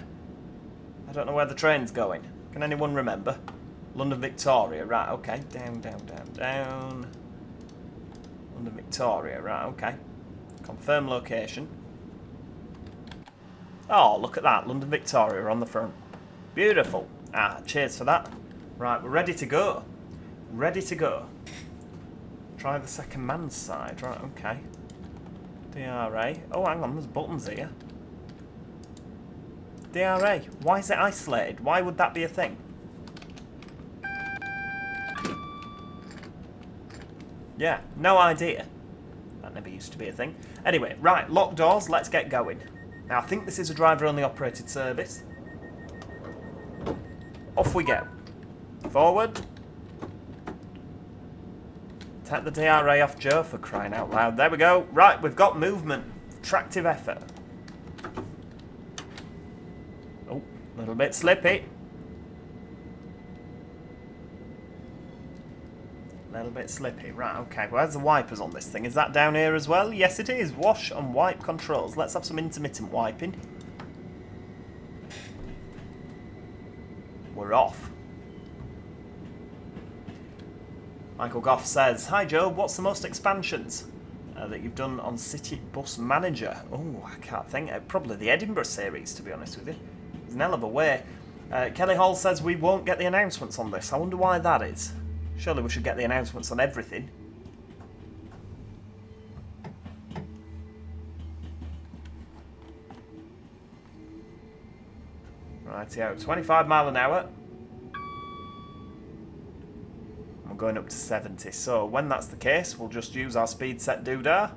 I don't know where the train's going. Can anyone remember? London Victoria. Right, okay. Down, down, down, down. London Victoria. Right, okay. Confirm location. Oh, look at that. London Victoria on the front. Beautiful. Ah, cheers for that. Right, we're ready to go. Ready to go. Try the second man's side. Right, okay. DRA. Oh, hang on, there's buttons here. DRA. Why is it isolated? Why would that be a thing? Yeah, no idea. That never used to be a thing. Anyway, right, lock doors, let's get going. Now, I think this is a driver-only operated service. Off we go. Forward. Take the DRA off Joe, for crying out loud. There we go. Right, we've got movement. Tractive effort. Oh, a little bit slippy. A little bit slippy. Right, okay. Where's the wipers on this thing? Is that down here as well? Yes, it is. Wash and wipe controls. Let's have some intermittent wiping. We're off. Michael Goff says, "Hi Joe, what's the most expansions that you've done on City Bus Manager?" Oh, I can't think. Probably the Edinburgh series, to be honest with you. There's an hell of a way. Kelly Hall says we won't get the announcements on this. I wonder why that is. Surely we should get the announcements on everything. Rightio, 25 mile an hour. We're going up to 70. So when that's the case, we'll just use our speed set doodah.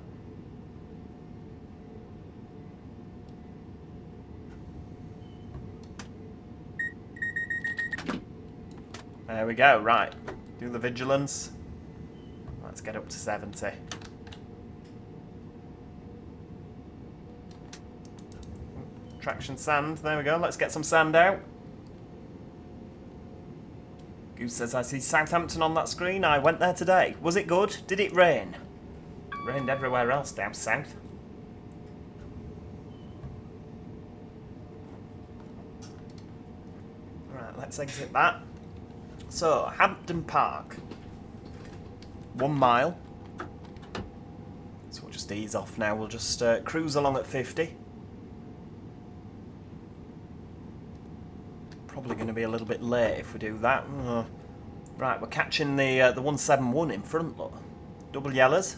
There we go, right. Do the vigilance. Let's get up to 70. Traction sand, there we go. Let's get some sand out. Goose says, I see Southampton on that screen. I went there today. Was it good? Did it rain? It rained everywhere else down south. Right, let's exit that. So, Hampton Park. 1 mile. So we'll just ease off now. We'll just cruise along at 50. Probably going to be a little bit late if we do that. Right, we're catching the 171 in front, look. Double yellows.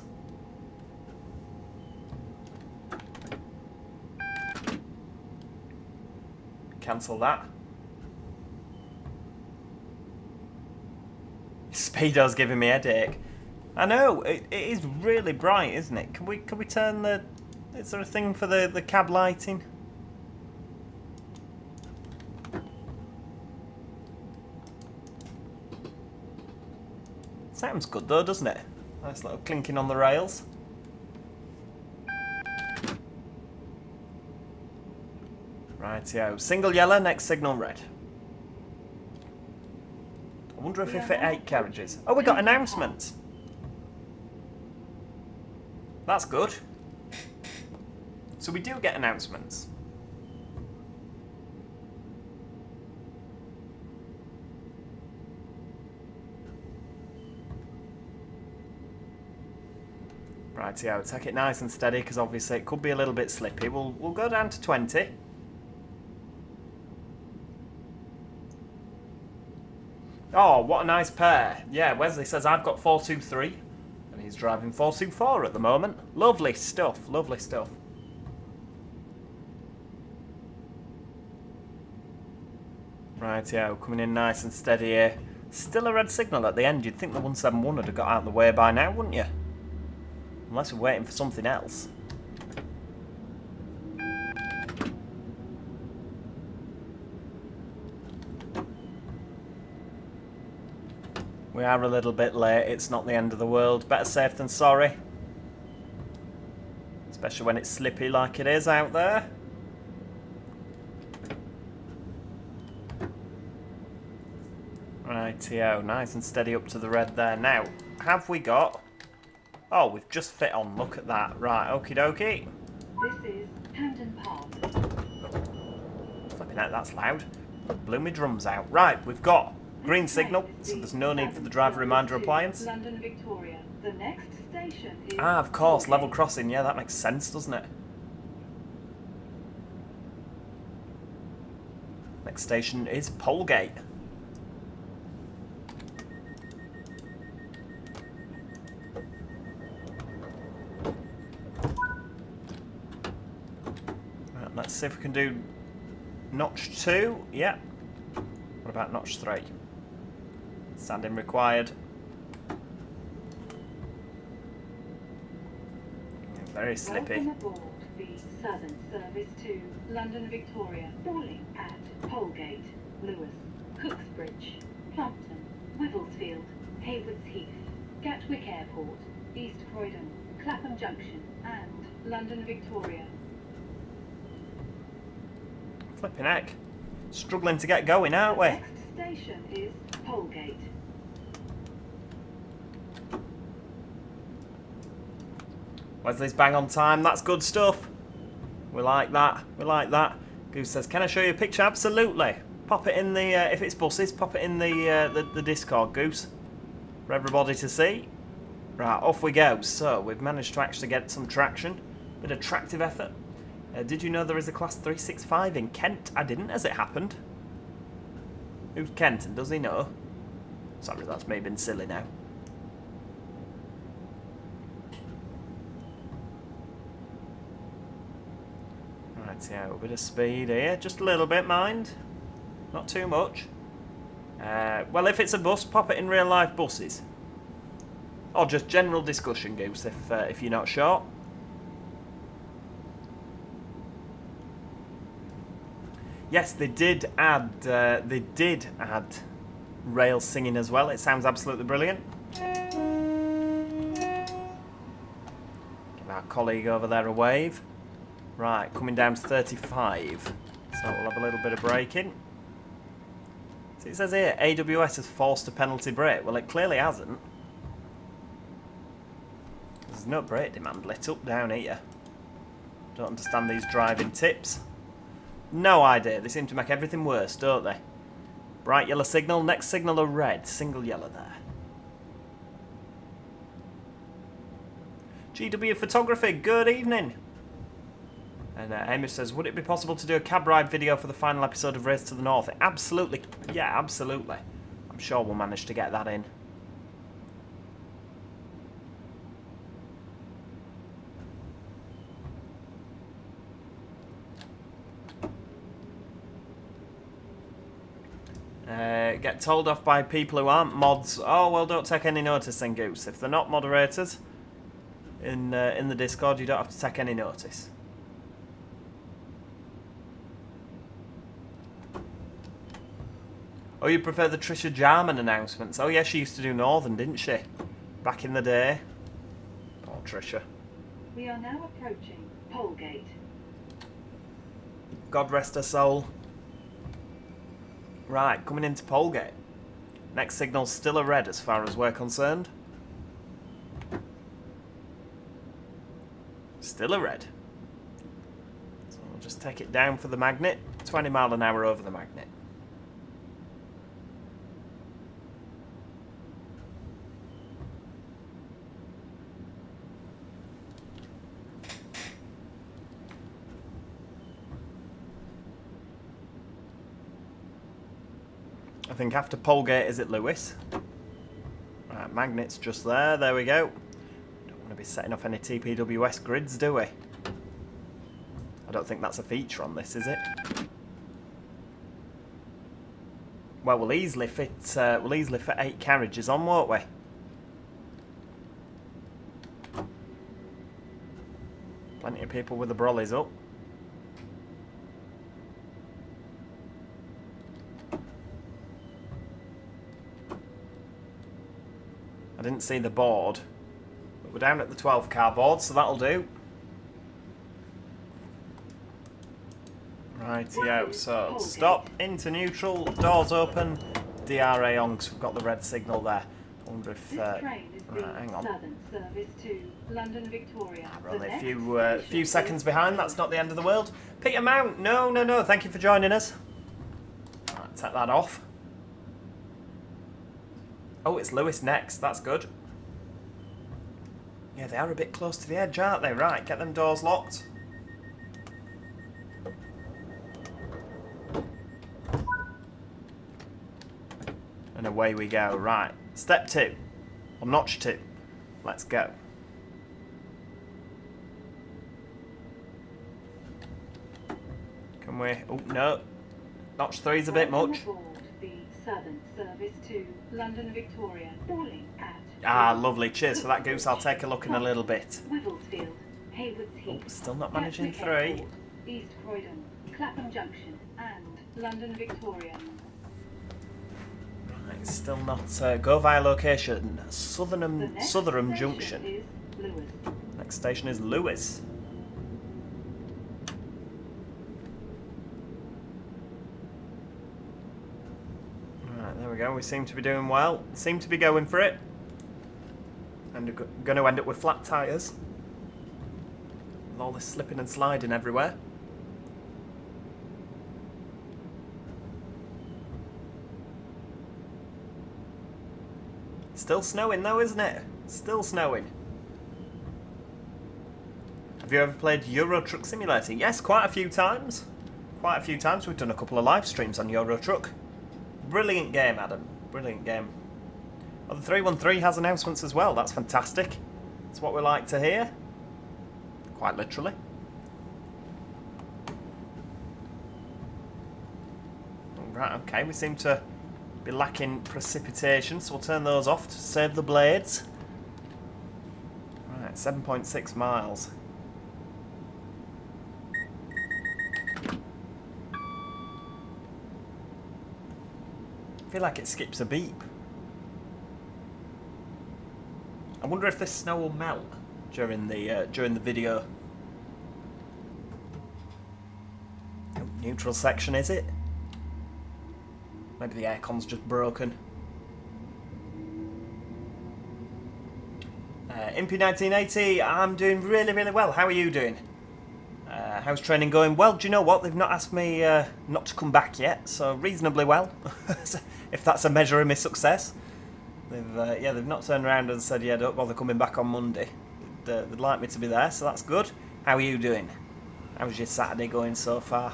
Cancel that. Speedo's giving me a headache. I know, it is really bright, isn't it? Can we turn the... Is there a thing for the cab lighting? Sounds good though, doesn't it? Nice little clinking on the rails. Rightio. Single yellow, next signal red. I wonder if we fit 8 carriages. Oh, we got announcements. That's good. So we do get announcements. Rightio, take it nice and steady because obviously it could be a little bit slippy. We'll go down to 20. Oh, what a nice pair. Yeah, Wesley says I've got 423 and he's driving 424 at the moment. Lovely stuff, lovely stuff. Rightio, coming in nice and steady here. Still a red signal at the end. You'd think the 171 would have got out of the way by now, wouldn't you? Unless we're waiting for something else. We are a little bit late. It's not the end of the world. Better safe than sorry. Especially when it's slippy like it is out there. Rightio, nice and steady up to the red there. Now, have we got... Oh, we've just fit on. Look at that. Right, okie dokie. This is Camden Park. Flipping out, that's loud. Blew me drums out. Right, we've got green signal, so there's no need for the driver reminder appliance. London Victoria. The next station is... Ah, of course, level crossing. Yeah, that makes sense, doesn't it? Next station is Polegate. Right, let's see if we can do notch 2. Yeah. What about notch 3? Standing required. Very slippy. Welcome aboard the Southern Service to London Victoria, calling at Polegate, Lewes, Cooksbridge, Plumpton, Wivelsfield, Haywards Heath, Gatwick Airport, East Croydon, Clapham Junction, and London Victoria. Flipping heck. Struggling to get going, aren't we? The next station is Polegate. Wesley's bang on time. That's good stuff. We like that. We like that. Goose says, "Can I show you a picture?" Absolutely. Pop it in the if it's buses, pop it in the Discord, Goose, for everybody to see. Right, off we go. So we've managed to actually get some traction. Bit of tractive effort. Did you know there is a class 365 in Kent? I didn't, as it happened. Who's Kent, and does he know? Sorry, that's me being silly now. Yeah, a bit of speed here, just a little bit, mind, not too much. Well, if it's a bus, pop it in real life buses, or just general discussion, Goose, if you're not sure. Yes, they did add rail singing as well. It sounds absolutely brilliant. Give our colleague over there a wave. Right, coming down to 35. So we'll have a little bit of braking. So it says here, AWS has forced a penalty brake. Well, it clearly hasn't. There's no brake demand lit up down here. Don't understand these driving tips. No idea. They seem to make everything worse, don't they? Bright yellow signal, next signal a red. Single yellow there. GW Photography, good evening. And Amy says, would it be possible to do a cab ride video for the final episode of Race to the North? Absolutely. Yeah, absolutely. I'm sure we'll manage to get that in. Get told off by people who aren't mods. Oh, well, don't take any notice then, Goose. If they're not moderators in the Discord, you don't have to take any notice. Oh, you prefer the Trisha Jarman announcements? Oh, yeah, she used to do Northern, didn't she? Back in the day. Oh, Trisha. We are now approaching Polegate. God rest her soul. Right, coming into Polegate. Next signal's still a red as far as we're concerned. Still a red. So we'll just take it down for the magnet. 20 mile an hour over the magnet. I think after Polegate is it Lewes? Right, magnet's just there. There we go. Don't want to be setting off any TPWS grids, do we? I don't think that's a feature on this, is it? Well, we'll easily fit 8 carriages on, won't we? Plenty of people with the brollies up. didn't see the board. But we're down at the 12 car board, so that'll do. Rightio, so stop, into neutral, doors open, DRA on, because we've got the red signal there. I wonder if... right, hang on. Southern service to London Victoria. We're only a few seconds behind, that's not the end of the world. Peter Mount, no, thank you for joining us. Right, take that off. Oh, it's Lewes next, that's good. Yeah, they are a bit close to the edge, aren't they? Right, get them doors locked. And away we go. Right, step 2, or notch 2. Let's go. Can we? Oh no, notch 3's a bit much. The Southern service to London Victoria. Calling at. Ah, lovely. Cheers for that, Goose. I'll take a look in a little bit. Wivelsfield, Haywards Heath. Oh, still not managing Gatwick 3. Airport, East Croydon, Clapham Junction, and London Victoria. Right, still not. Go via location. Rotherham Station Junction. is Lewes. Next station is Lewes. Right, there we go. We seem to be doing well. Seem to be going for it. And we're going to end up with flat tyres. With all this slipping and sliding everywhere. Still snowing though, isn't it? Still snowing. Have you ever played Euro Truck Simulator? Yes, quite a few times. Quite a few times. We've done a couple of live streams on Euro Truck. Brilliant game, Adam. Brilliant game. Oh, the 313 has announcements as well. That's fantastic. That's what we like to hear. Quite literally. Right, okay. We seem to be lacking precipitation, so we'll turn those off to save the blades. Right, 7.6 miles. I feel like it skips a beep. I wonder if this snow will melt during the video. Oh, neutral section, is it? Maybe the aircon's just broken. Impy1980, I'm doing really, really well. How are you doing? How's training going? Well, do you know what? They've not asked me not to come back yet, so reasonably well. If that's a measure of my success. They've not turned around and said, yeah, don't bother coming back on Monday. They'd like me to be there, so that's good. How are you doing? How's your Saturday going so far?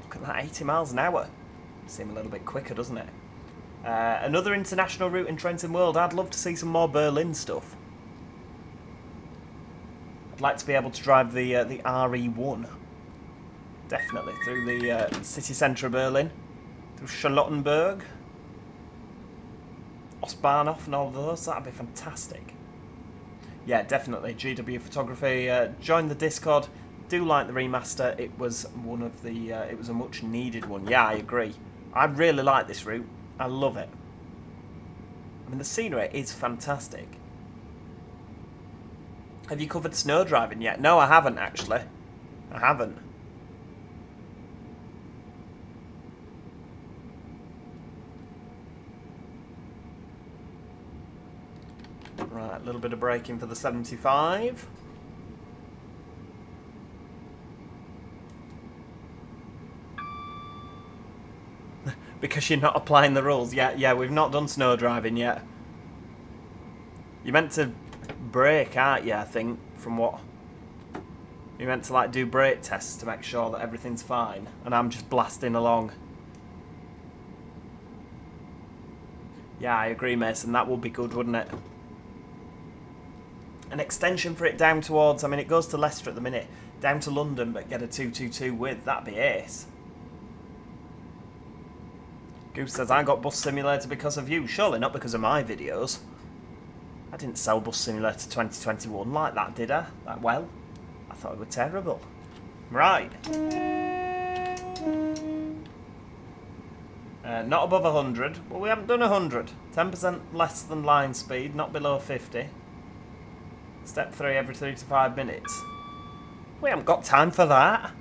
Look at that, 80 miles an hour. Seem a little bit quicker, doesn't it? Another international route in Trenton World. I'd love to see some more Berlin stuff. I'd like to be able to drive the RE1. Definitely. Through the city centre of Berlin. Through Charlottenburg. Ostbahnhof and all of those. That'd be fantastic. Yeah, definitely. GW Photography. Join the Discord. Do like the remaster. It was one of the. It was a much needed one. Yeah, I agree. I really like this route. I love it. I mean, the scenery is fantastic. Have you covered snow driving yet? No, I haven't actually. I haven't. Right, a little bit of braking for the 75. Because you're not applying the rules. Yeah, we've not done snow driving yet. You're meant to brake, aren't you, I think, from what... You're meant to, like, do brake tests to make sure that everything's fine. And I'm just blasting along. Yeah, I agree, Mason. That would be good, wouldn't it? An extension for it down towards... I mean, it goes to Leicester at the minute. Down to London, but get a 222 width. That'd be ace. Goose says, I got Bus Simulator because of you. Surely not because of my videos. I didn't sell Bus Simulator 2021 like that, did I? That well? I thought it was terrible. Right. Not above 100. Well, we haven't done 100. 10% less than line speed, not below 50. Step 3 every 3 to 5 minutes. We haven't got time for that.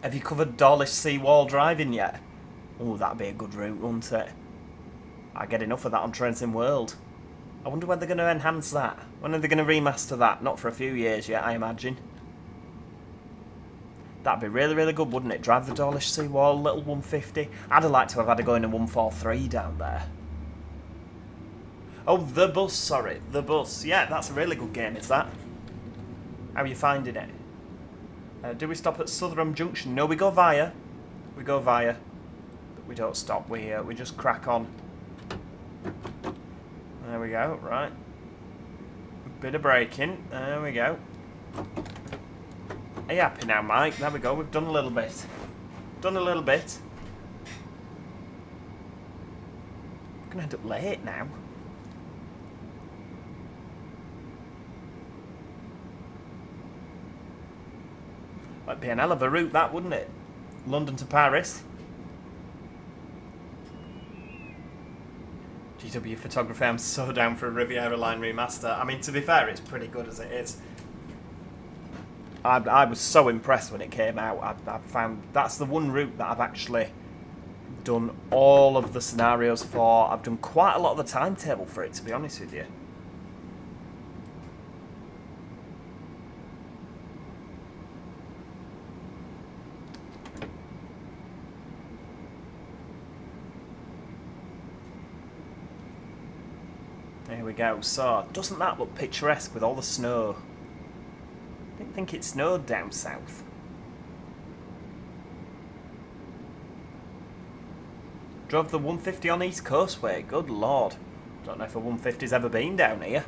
Have you covered Dawlish Seawall driving yet? Oh, that'd be a good route, wouldn't it? I get enough of that on Trains World. I wonder when they're going to enhance that. When are they going to remaster that? Not for a few years yet, I imagine. That'd be really, really good, wouldn't it? Drive the Dawlish Seawall, little 150. I'd have liked to have had a go in a 143 down there. Oh, the bus, sorry. The bus. Yeah, that's a really good game, is that? How are you finding it? Do we stop at Sutherham Junction? No, we go via. We go via. But we don't stop. We just crack on. There we go. Right. Bit of braking. There we go. Are you happy now, Mike? There we go. We've done a little bit. Done a little bit. We're going to end up late now. That'd be an hell of a route, that, wouldn't it? London to Paris. GW photography, I'm so down for a Riviera Line remaster. I mean, to be fair, it's pretty good as it is. I was so impressed when it came out. I found that's the one route that I've actually done all of the scenarios for. I've done quite a lot of the timetable for it, to be honest with you. There we go. So, doesn't that look picturesque with all the snow? I didn't think it snowed down south. Drove the 150 on East Coastway. Good lord. Don't know if a 150's ever been down here.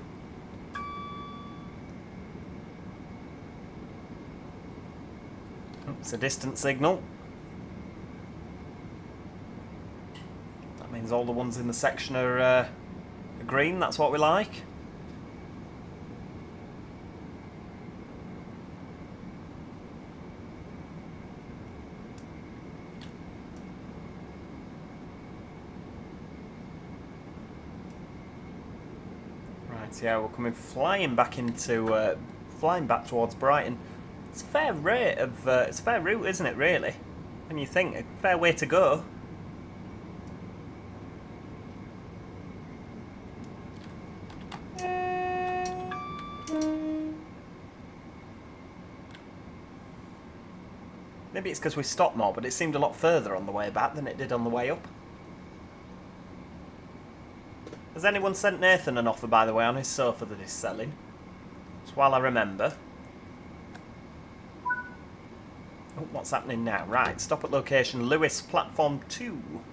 It's a distant signal. That means all the ones in the section are green. That's what we like. Yeah, we're coming flying back towards Brighton. It's a fair rate of it's a fair route, isn't it? Really, when you think a fair way to go. Maybe it's because we stopped more, but it seemed a lot further on the way back than it did on the way up. Has anyone sent Nathan an offer, by the way, on his sofa that he's selling? Just while I remember. Oh, what's happening now? Right, stop at location Lewes, platform 2. Look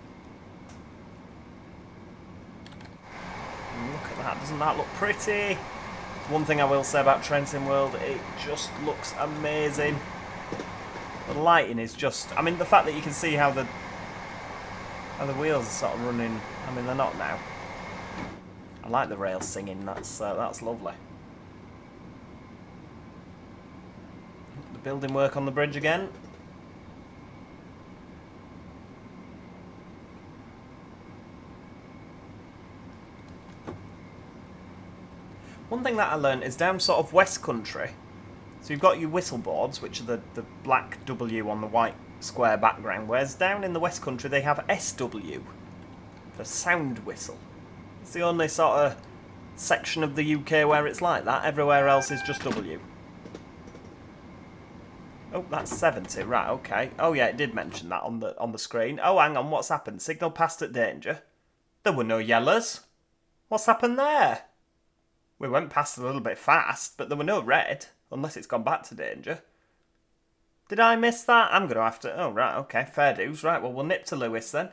at that, doesn't that look pretty? One thing I will say about Trains World, it just looks amazing. The lighting is just... I mean, the fact that you can see how the wheels are sort of running... I mean, they're not now. I like the rails singing, that's lovely. The building work on the bridge again. One thing that I learned is down sort of West Country, so you've got your whistle boards, which are the black W on the white square background, whereas down in the West Country they have SW, for sound whistle. It's the only sort of section of the UK where it's like that. Everywhere else is just W. Oh, that's 70. Right, okay. Oh yeah, it did mention that on the screen. Oh, hang on, what's happened? Signal passed at danger. There were no yellows. What's happened there? We went past a little bit fast, but there were no red, unless it's gone back to danger. Did I miss that? I'm going to have to... Oh, right, okay, fair dues. Right, well, we'll nip to Lewes then.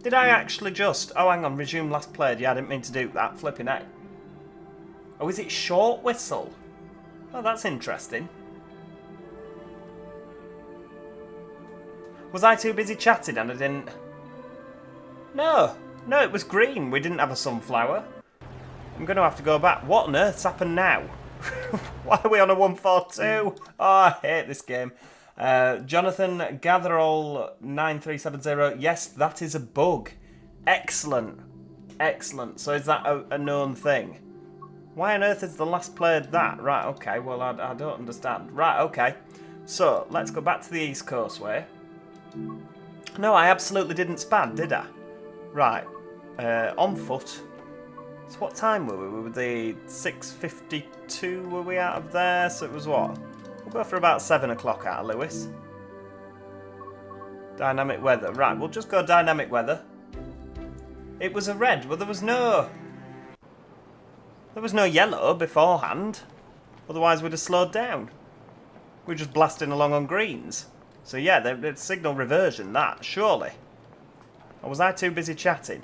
Did I actually just... Oh, hang on, resume last played. Yeah, I didn't mean to do that. Flipping out. Oh, is it short whistle? Oh, that's interesting. Was I too busy chatting and I didn't... No, it was green. We didn't have a sunflower. I'm going to have to go back. What on earth's happened now? Why are we on a 142? Oh, I hate this game. Jonathan Gatherall 9370. Yes, that is a bug. Excellent. Excellent. So is that a known thing? Why on earth is the last player that? Right, okay. Well, I don't understand. Right, okay. So, let's go back to the East Coastway. No, I absolutely didn't spad, did I? Right. On foot. So what time were we? We were the 6:52 were we out of there? So it was what? We'll go for about 7 o'clock out of Lewes. Dynamic weather. Right, we'll just go dynamic weather. It was a red. Well, there was no yellow beforehand. Otherwise, we'd have slowed down. We're just blasting along on greens. So yeah, it's signal reversion, that, surely. Or was I too busy chatting?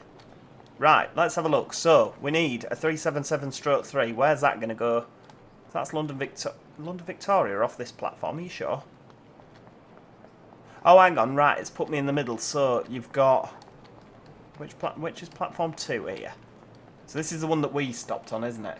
Right, let's have a look. So, we need a 377/3. Where's that going to go? That's London Victoria off this platform, are you sure? Oh, hang on, right, it's put me in the middle. So, you've got... Which is platform 2 here? So this is the one that we stopped on, isn't it?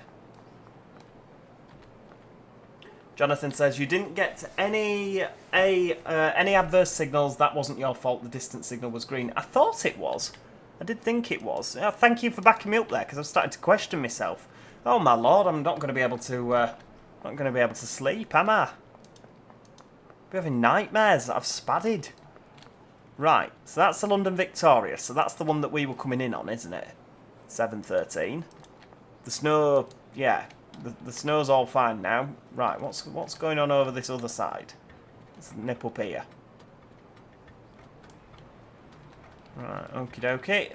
Jonathan says, you didn't get any adverse signals. That wasn't your fault. The distance signal was green. I thought it was. I did think it was. Thank you for backing me up there, because I was starting to question myself. Oh my lord, I'm not going to be able to sleep, am I? Be having nightmares that I've spadded. Right, so that's the London Victoria. So that's the one that we were coming in on, isn't it? 7:13. The snow, yeah. The snow's all fine now. Right, what's going on over this other side? Let's nip up here. Right, okie dokie.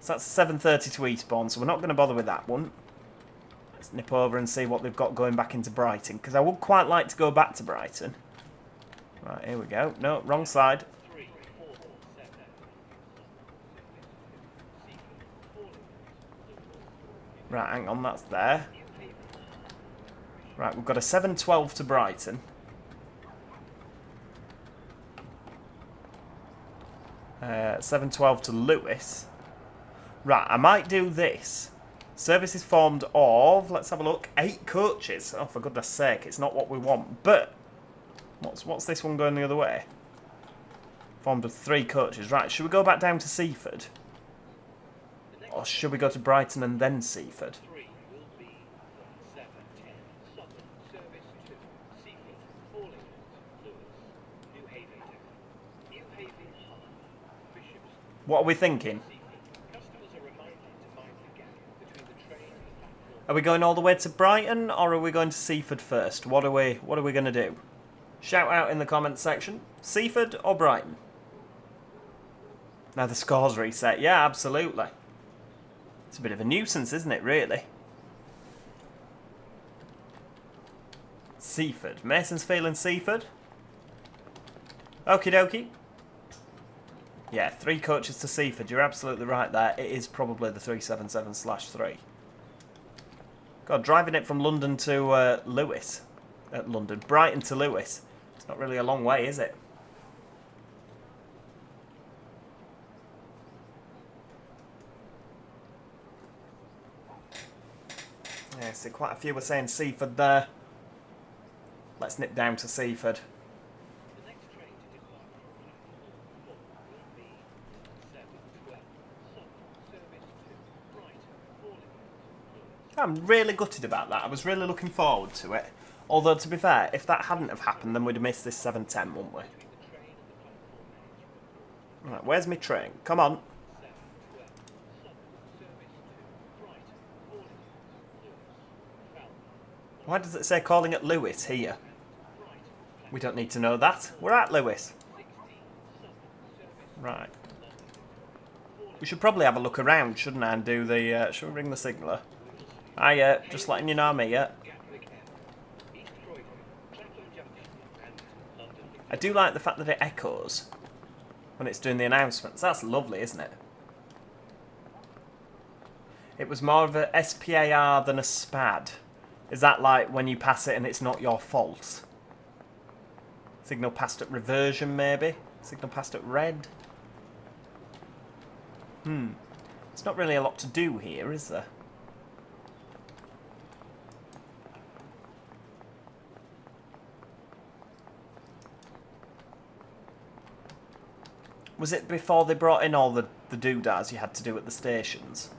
So that's 7:30 to Eastbourne, so we're not going to bother with that one. Let's nip over and see what they've got going back into Brighton, because I would quite like to go back to Brighton. Right, here we go. No, wrong side. Right, hang on, that's there. Right, we've got a 7:12 to Brighton. Uh, 7:12 to Lewes. Right, I might do this. Service is formed of, let's have a look, 8 coaches. Oh, for goodness sake, it's not what we want. But, what's this one going the other way? Formed of 3 coaches. Right, should we go back down to Seaford? Or should we go to Brighton and then Seaford? What are we thinking? Are we going all the way to Brighton, or are we going to Seaford first? What are we going to do? Shout out in the comments section. Seaford or Brighton? Now the score's reset. Yeah, absolutely. It's a bit of a nuisance, isn't it, really? Seaford. Mason's feeling Seaford. Okie dokie. Yeah, 3 coaches to Seaford. You're absolutely right there. It is probably the 377/3. God, driving it from London to Lewes. Brighton to Lewes. It's not really a long way, is it? Yeah, see, quite a few were saying Seaford there. Let's nip down to Seaford. I'm really gutted about that. I was really looking forward to it. Although, to be fair, if that hadn't have happened, then we'd have missed this 7:10, wouldn't we? Right, where's my train? Come on. Why does it say calling at Lewes here? We don't need to know that. We're at Lewes. Right. We should probably have a look around, shouldn't I, and do the... should we ring the signaller? Hiya, just letting you know I'm here. I do like the fact that it echoes when it's doing the announcements. That's lovely, isn't it? It was more of a SPAR than a SPAD. Is that like when you pass it and it's not your fault? Signal passed at reversion, maybe? Signal passed at red? It's not really a lot to do here, is there? Was it before they brought in all the doodads you had to do at the stations?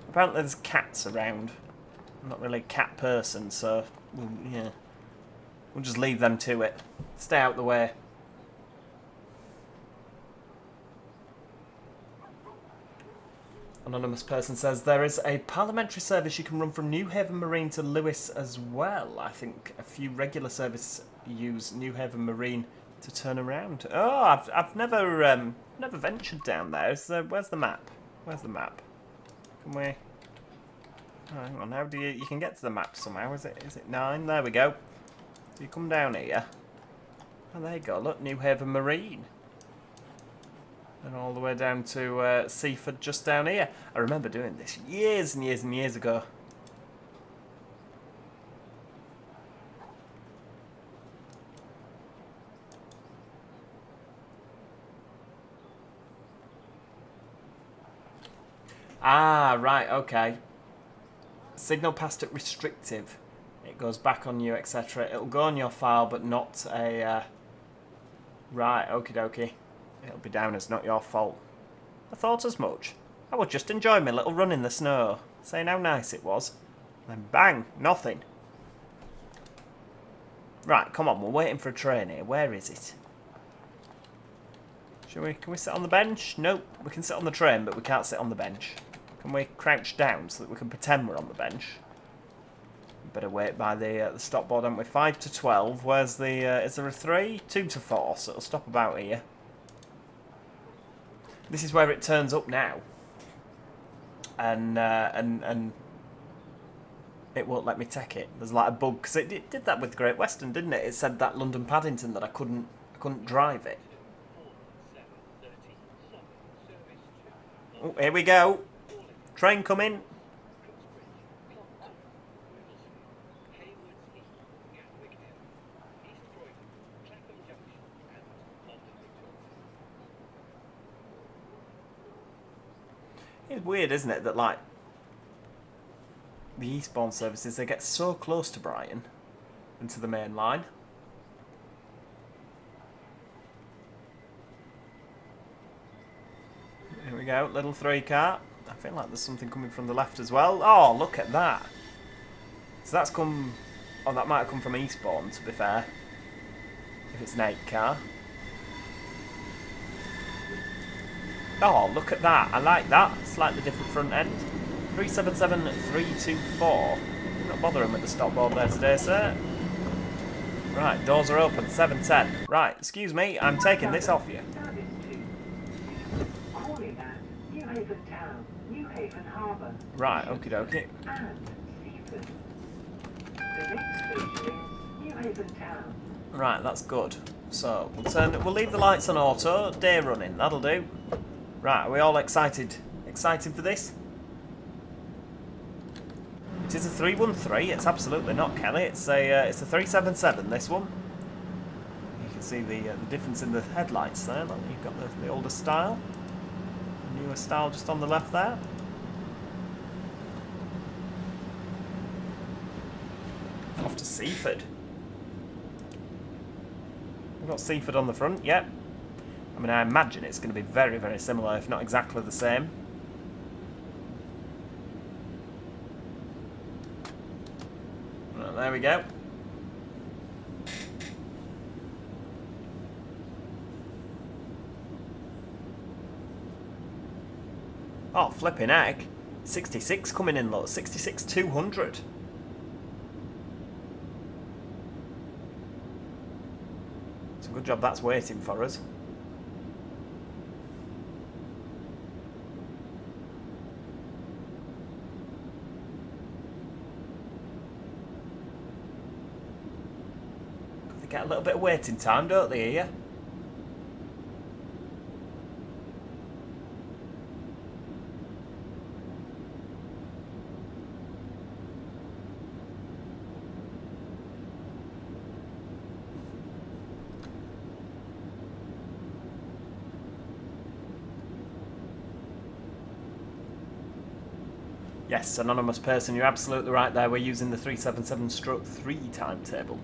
Apparently there's cats around. I'm not really a cat person, so yeah. We'll just leave them to it. Stay out the way. Anonymous person says there is a parliamentary service you can run from Newhaven Marine to Lewes as well. I think a few regular services use Newhaven Marine to turn around. Oh, I've never ventured down there. Where's the map? Where's the map? Can we? Oh, hang on. How do you can get to the map somehow? Is it 9? There we go. So you come down here. Oh, there you go. Look, Newhaven Marine. And all the way down to Seaford, just down here. I remember doing this years and years and years ago. Ah, right, okay. Signal passed at restrictive. It goes back on you, etc. It'll go on your file, but not a... Right, okie dokie. It'll be down as not your fault. I thought as much. I was just enjoying my little run in the snow, saying how nice it was. Then bang, nothing. Right, come on, we're waiting for a train here. Where is it? Can we sit on the bench? Nope, we can sit on the train, but we can't sit on the bench. Can we crouch down so that we can pretend we're on the bench? Better wait by the stop board, haven't we? 5 to 12. Where's the... is there a 3? 2 to 4, so it'll stop about here. This is where it turns up now, and it won't let me take it. There's like a bug because it did that with Great Western, didn't it? It said that London Paddington that I couldn't drive it. Oh, here we go. Train coming. It's weird, isn't it, that like the Eastbourne services, they get so close to Brighton and to the main line. Here we go, little 3 car. I feel like there's something coming from the left as well. Oh, look at that. So that's come... Oh, that might have come from Eastbourne, to be fair. If it's an 8 car. Oh, look at that. I like that. Slightly different front end. 377324. Not bothering with the stop board there today, sir. Right, doors are open. 710. Right, excuse me. I'm taking this off you. Right, okie dokie. Right, that's good. So we'll leave the lights on auto. Day running. That'll do. Right, are we all excited? Excited for this? It is a 313. It's absolutely not, Kelly. It's a 377. This one. You can see the difference in the headlights there. Look, you've got the older style, the newer style just on the left there. Off to Seaford. We've got Seaford on the front. Yep. I mean, I imagine it's going to be very, very similar, if not exactly the same. Well, there we go. Oh, flipping heck. 66 coming in, look. 66-200. It's a good job that's waiting for us. Get a little bit of waiting time, don't they, here? Yes, anonymous person, you're absolutely right there. We're using the 377/3 timetable.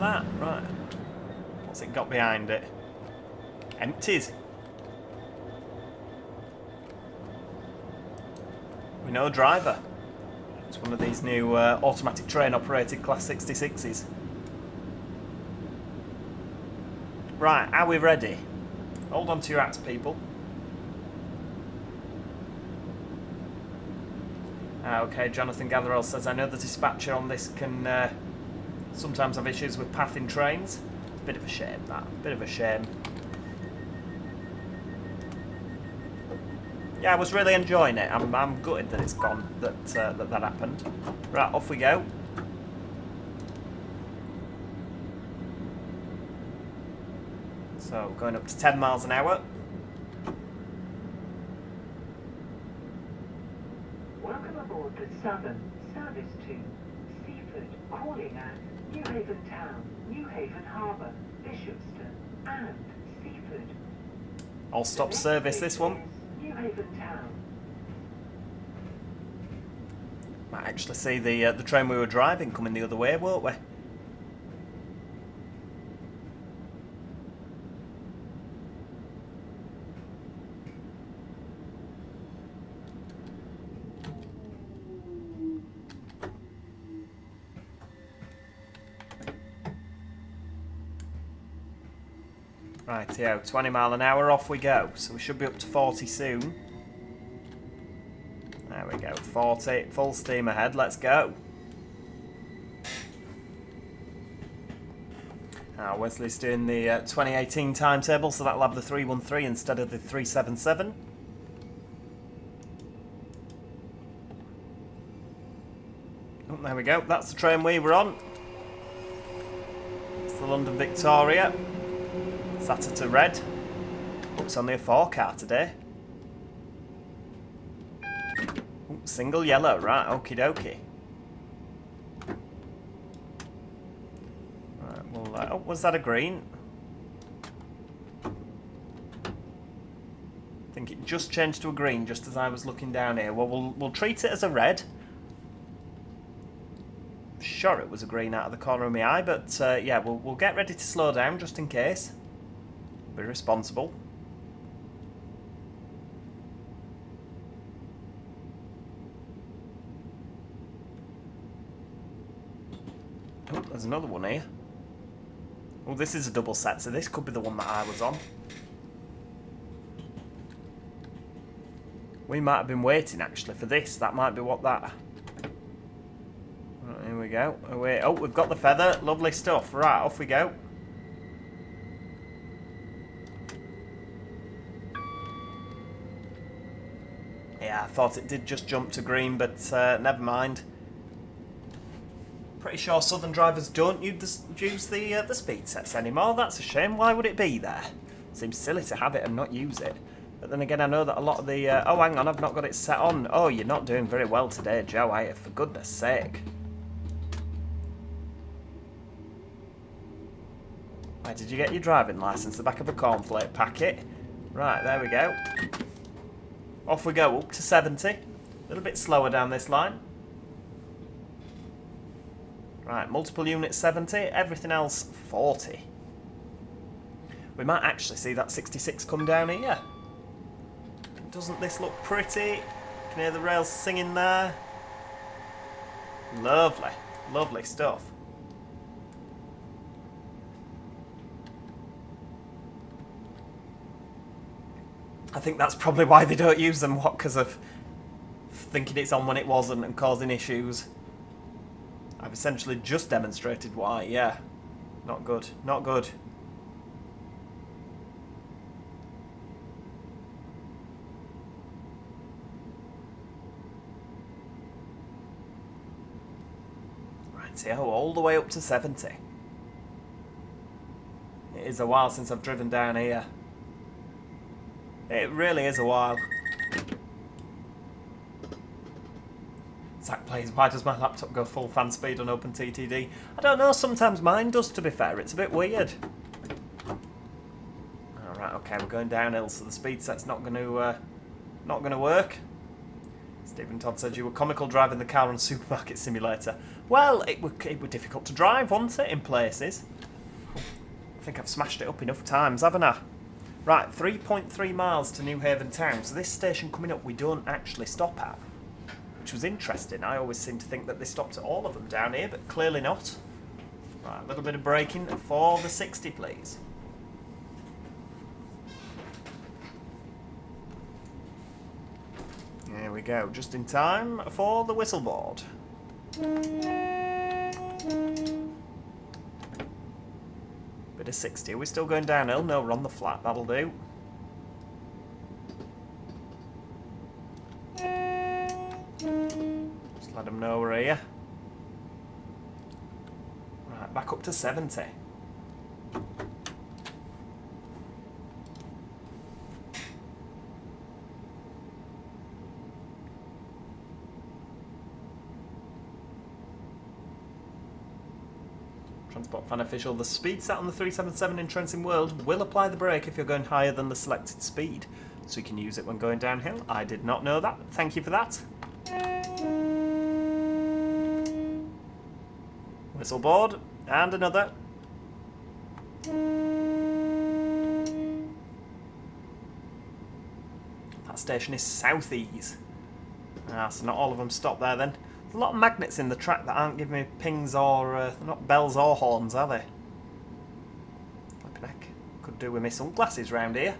at that. Right. What's it got behind it? Empties. We know driver. It's one of these new automatic train operated Class 66s. Right, are we ready? Hold on to your hats, people. Okay, Jonathan Gatherell says, I know the dispatcher on this can sometimes have issues with pathing trains. Bit of a shame, that. Bit of a shame. Yeah, I was really enjoying it. I'm gutted that it's gone, that happened. Right, off we go. So, going up to 10 miles an hour. Welcome aboard the Southern Service to Seaford, calling at New Haven Town, New Haven Harbour, Bishopston, and Seaford. I'll stop service this one. New Haven Town. Might actually see the train we were driving coming the other way, won't we? Rightio, 20 mile an hour, off we go. So we should be up to 40 soon. There we go, 40, full steam ahead, let's go. Wesley's doing the 2018 timetable, so that'll have the 313 instead of the 377. Oh, there we go, that's the train we were on. It's the London Victoria. Saturday to red. Oh, it's only a 4-car today. Ooh, single yellow, right, okie dokie. Right, well, oh, was that a green? I think it just changed to a green just as I was looking down here. Well, we'll treat it as a red. Sure it was a green out of the corner of my eye, but yeah, we'll get ready to slow down just in case. Be responsible. Oh, there's another one here. Oh, this is a double set, so this could be the one that I was on. We might have been waiting actually for this. That might be what that... Right, here we go. Oh, we've got the feather. Lovely stuff. Right, off we go. Yeah, I thought it did just jump to green, but never mind. Pretty sure Southern drivers don't use the speed sets anymore. That's a shame. Why would it be there? Seems silly to have it and not use it. But then again, I know that a lot of the... oh, hang on, I've not got it set on. Oh, you're not doing very well today, Joe, are you? For goodness sake. Why did you get your driving licence? The back of a cornflake packet. Right, there we go. Off we go, up to 70. A little bit slower down this line. Right, multiple units 70, everything else 40. We might actually see that 66 come down here. Doesn't this look pretty? Can hear the rails singing there. Lovely, lovely stuff. I think that's probably why they don't use them, what, because of thinking it's on when it wasn't and causing issues. I've essentially just demonstrated why, yeah. Not good, not good. Right, so all the way up to 70. It is a while since I've driven down here. It really is a while. Zach plays, why does my laptop go full fan speed on OpenTTD? I don't know, sometimes mine does, to be fair. It's a bit weird. Alright, okay, we're going downhill, so the speed set's not going to work. It's Stephen Todd said you were comical driving the car on Supermarket Simulator. Well, it were difficult to drive, wasn't it, in places? I think I've smashed it up enough times, haven't I? Right, 3.3 miles to New Haven town. So this station coming up we don't actually stop at, which was interesting. I always seem to think that they stopped at all of them down here, but clearly not. Right, a little bit of braking for the 60, please. Here we go, just in time for the whistle board. Bit of 60. Are we still going downhill? No, we're on the flat. That'll do. Just let them know we're here. Right, back up to 70. Transport fan official, the speed set on the 377 in Trenton World will apply the brake if you're going higher than the selected speed, so you can use it when going downhill. I did not know that. Thank you for that. Whistle board, and another. That station is Southease. Ah, so not all of them stop there then. There's a lot of magnets in the track that aren't giving me pings or, they're not bells or horns, are they? Flippin' heck. Could do with my sunglasses round here.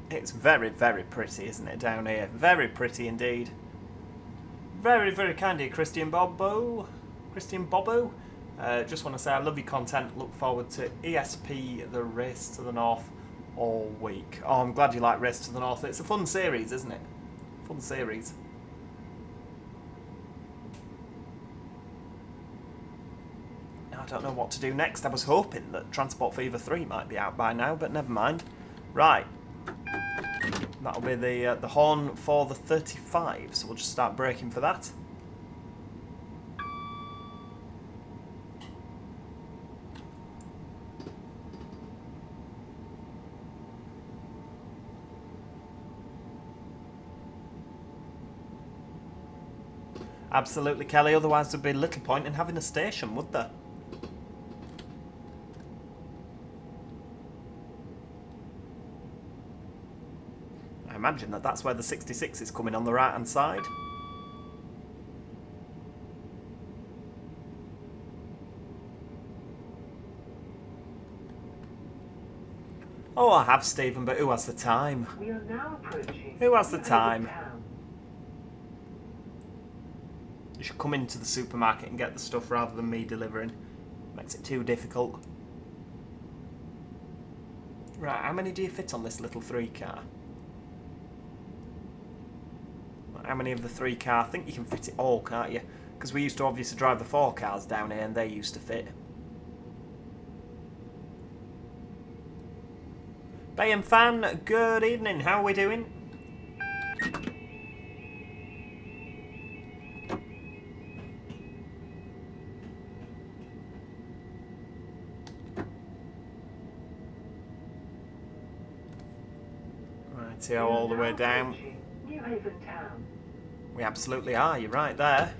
It's very, very pretty, isn't it, down here? Very pretty indeed. Very, very kind of you, Christian Bobbo. Just want to say I love your content. Look forward to ESP, the Race to the North, all week. Oh, I'm glad you like Race to the North. It's a fun series, isn't it? Fun series. Now I don't know what to do next. I was hoping that Transport Fever 3 might be out by now, but never mind. Right. That'll be the horn for the 35, so we'll just start braking for that. Absolutely, Kelly, otherwise there'd be little point in having a station, would there? I imagine that that's where the 66 is coming on the right hand side. Oh, I have, Stephen, but who has the time? We are now approaching. Who has the time? You should come into the supermarket and get the stuff rather than me delivering. Makes it too difficult. Right, how many do you fit on this little 3 car? How many of the 3 car? I think you can fit it all, can't you? Because we used to obviously drive the 4 cars down here and they used to fit. Bayham fan, good evening. How are we doing? Right, here all the way down. New Haven Town. We absolutely are, you're right there.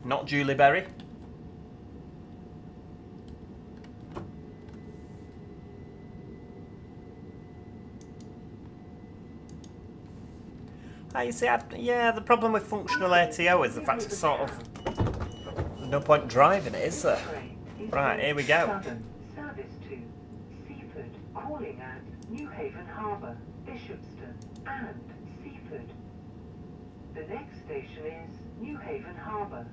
Not Julie Berry. You see, yeah, the problem with functional ATO is the fact it's sort of... There's no point driving it, is there? Right, here we go. Service to Seaford, calling at New Haven Harbour, Bishopston and Seaford. The next station is New Haven Harbour.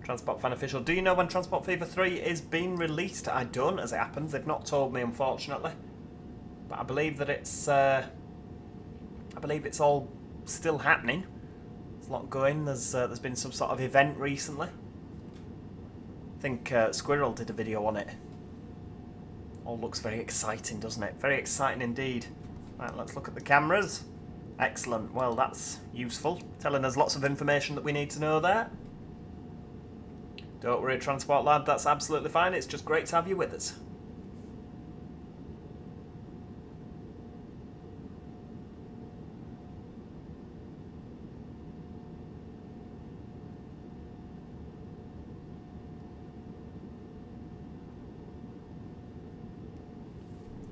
Transport fan official, do you know when Transport Fever 3 is being released? I don't, as it happens. They've not told me, unfortunately. But I believe that it's... I believe it's all still happening. There's a lot going. There's been some sort of event recently. I think Squirrel did a video on it. All looks very exciting, doesn't it? Very exciting indeed. Right, let's look at the cameras. Excellent. Well, that's useful. Telling us lots of information that we need to know there. Don't worry, Transport Lad, that's absolutely fine. It's just great to have you with us.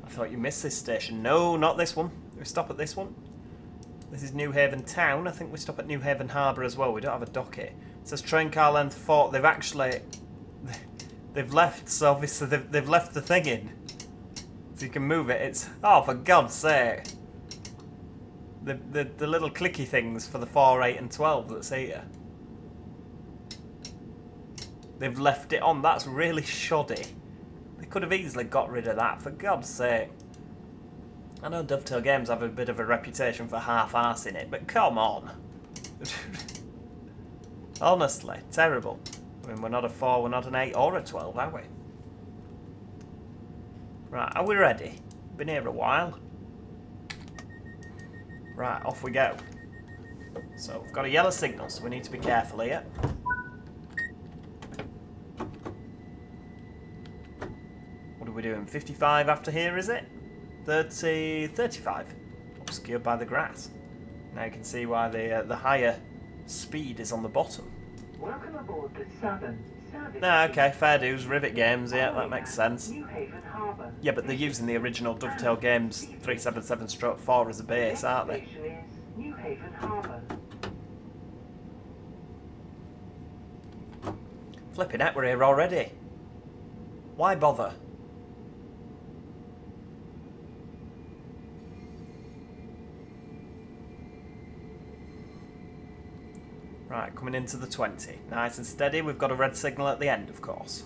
I thought you missed this station. No, not this one. We stop at this one. This is New Haven Town. I think we stop at New Haven Harbour as well. We don't have a dock here. It says train car length 4. They've actually... They've left, so obviously they've left the thing in. So you can move it. It's... Oh, for God's sake. The little clicky things for the 4, 8 and 12 that's here. They've left it on. That's really shoddy. They could have easily got rid of that, for God's sake. I know Dovetail Games have a bit of a reputation for half-arsing it, but come on. Honestly, terrible. I mean, we're not a 4, we're not an 8 or a 12, are we? Right, are we ready? Been here a while. Right, off we go. So, we've got a yellow signal, so we need to be careful here. What are we doing? 55 after here, is it? 30, 35. Obscured by the grass. Now you can see why the higher speed is on the bottom. Welcome aboard the Southern Service. Ah, okay, fair dues, Rivet Games, yeah, that makes sense. New Haven Harbour. Yeah, but they're using the original Dovetail Games 377/4 as a base, aren't they? Station is New Haven Harbour. Flipping heck, we're here already. Why bother? Right, coming into the 20. Nice and steady. We've got a red signal at the end, of course.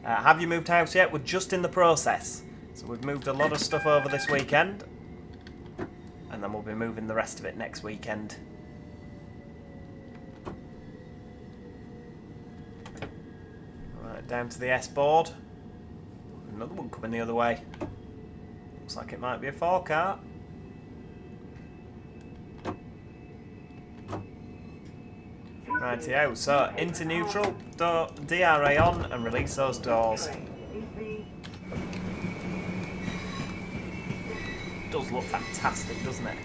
Have you moved house yet? We're just in the process. So we've moved a lot of stuff over this weekend. And then we'll be moving the rest of it next weekend. Right, down to the S board. Another one coming the other way. Looks like it might be a 4 car. Rightio, so into neutral, DRA on and release those doors. Does look fantastic, doesn't it?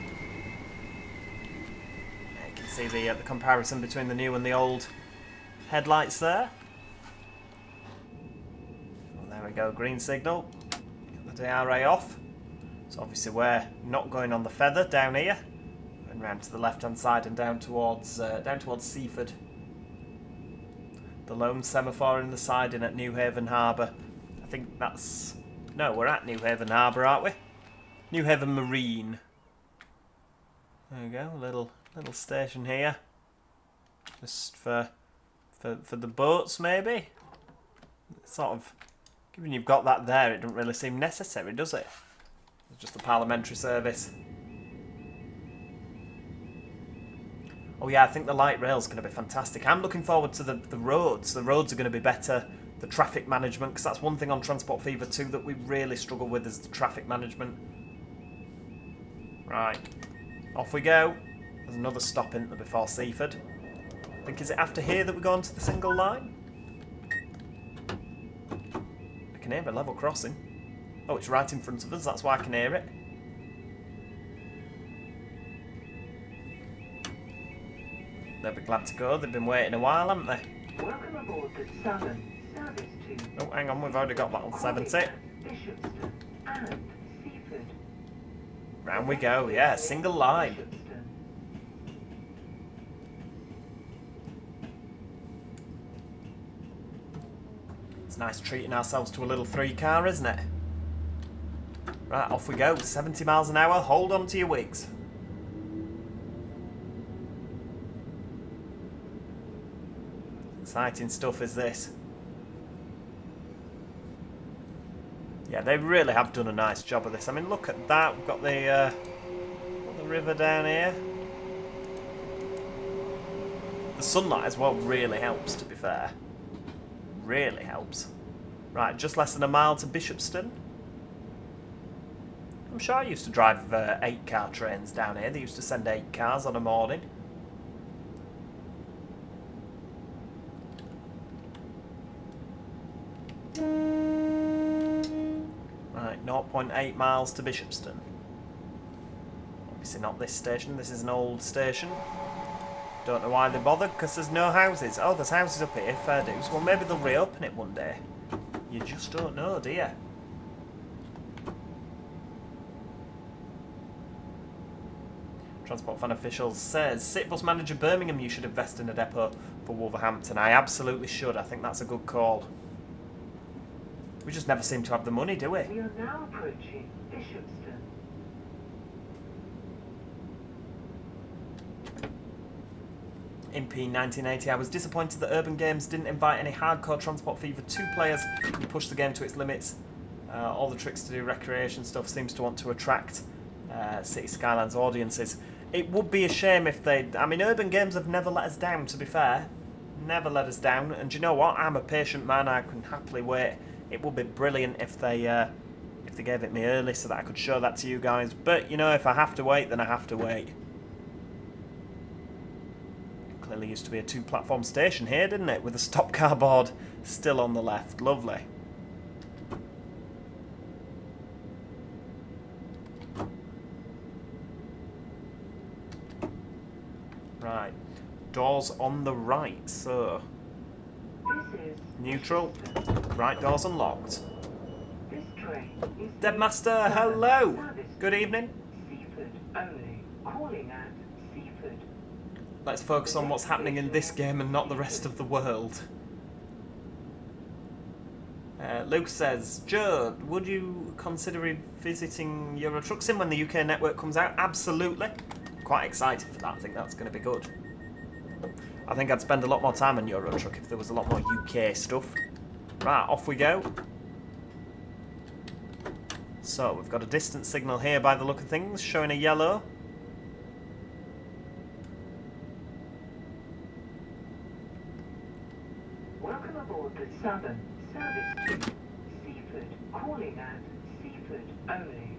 You can see the comparison between the new and the old headlights there. Well, there we go, green signal. Get the DRA off. So obviously we're not going on the feather down here. And round to the left-hand side and down towards Seaford. The lone semaphore in the siding at New Haven Harbour. I think that's... No, we're at New Haven Harbour, aren't we? New Haven Marine. There we go, a little station here. Just for the boats, maybe? Sort of... Given you've got that there, it doesn't really seem necessary, does it? It's just a parliamentary service. Oh yeah, I think the light rail's going to be fantastic. I'm looking forward to the roads. The roads are going to be better. The traffic management, because that's one thing on Transport Fever 2 that we really struggle with is the traffic management. Right, off we go. There's another stop in there before Seaford. I think, is it after here that we go onto the single line? I can hear a level crossing. Oh, it's right in front of us, that's why I can hear it. They'll be glad to go. They've been waiting a while, haven't they? Welcome aboard the Southern Service to... Oh, hang on, we've already got that on 70. Bishopston and Seaford. Round we go, yeah, single line. Bishopston. It's nice treating ourselves to a little 3 car, isn't it? Right, off we go. 70 miles an hour. Hold on to your wigs. Exciting stuff is this. Yeah, they really have done a nice job of this. I mean, look at that. We've got the river down here. The sunlight as well really helps, to be fair. Really helps. Right, just less than a mile to Bishopston. I'm sure I used to drive 8-car trains down here. They used to send 8 cars on a morning. Right, 0.8 miles to Bishopston. Obviously not this station. This is an old station. Don't know why they bothered, because there's no houses. Oh, there's houses up here, fair dues. Well, maybe they'll reopen it one day. You just don't know, do you? Transport Fan Officials says, City Bus Manager Birmingham, you should invest in a depot for Wolverhampton. I absolutely should. I think that's a good call. We just never seem to have the money, do we? We are now approaching Bishopston. In P1980, I was disappointed that Urban Games didn't invite any hardcore Transport Fever 2 players who pushed the game to its limits. All the tricks to do recreation stuff seems to want to attract City Skylines audiences. It would be a shame if they... I mean, Urban Games have never let us down, to be fair. Never let us down. And do you know what? I'm a patient man. I can happily wait. It would be brilliant if they gave it me early so that I could show that to you guys. But, you know, if I have to wait, then I have to wait. Clearly used to be a 2-platform station here, didn't it? With a stop car board still on the left. Lovely. Right. Doors on the right, so... This is neutral. Right door's unlocked. This train is Deadmaster, hello! Good evening. Seaford only. Calling at Seaford. Let's focus on what's happening in this game and not the rest of the world. Luke says, Joe, would you consider revisiting Euro Truck Sim when the UK network comes out? Absolutely. Quite excited for that. I think that's going to be good. I think I'd spend a lot more time on Euro Truck if there was a lot more UK stuff. Right, off we go. So, we've got a distance signal here by the look of things, showing a yellow. Welcome aboard the Southern Service to Seaford. Calling at Seaford only.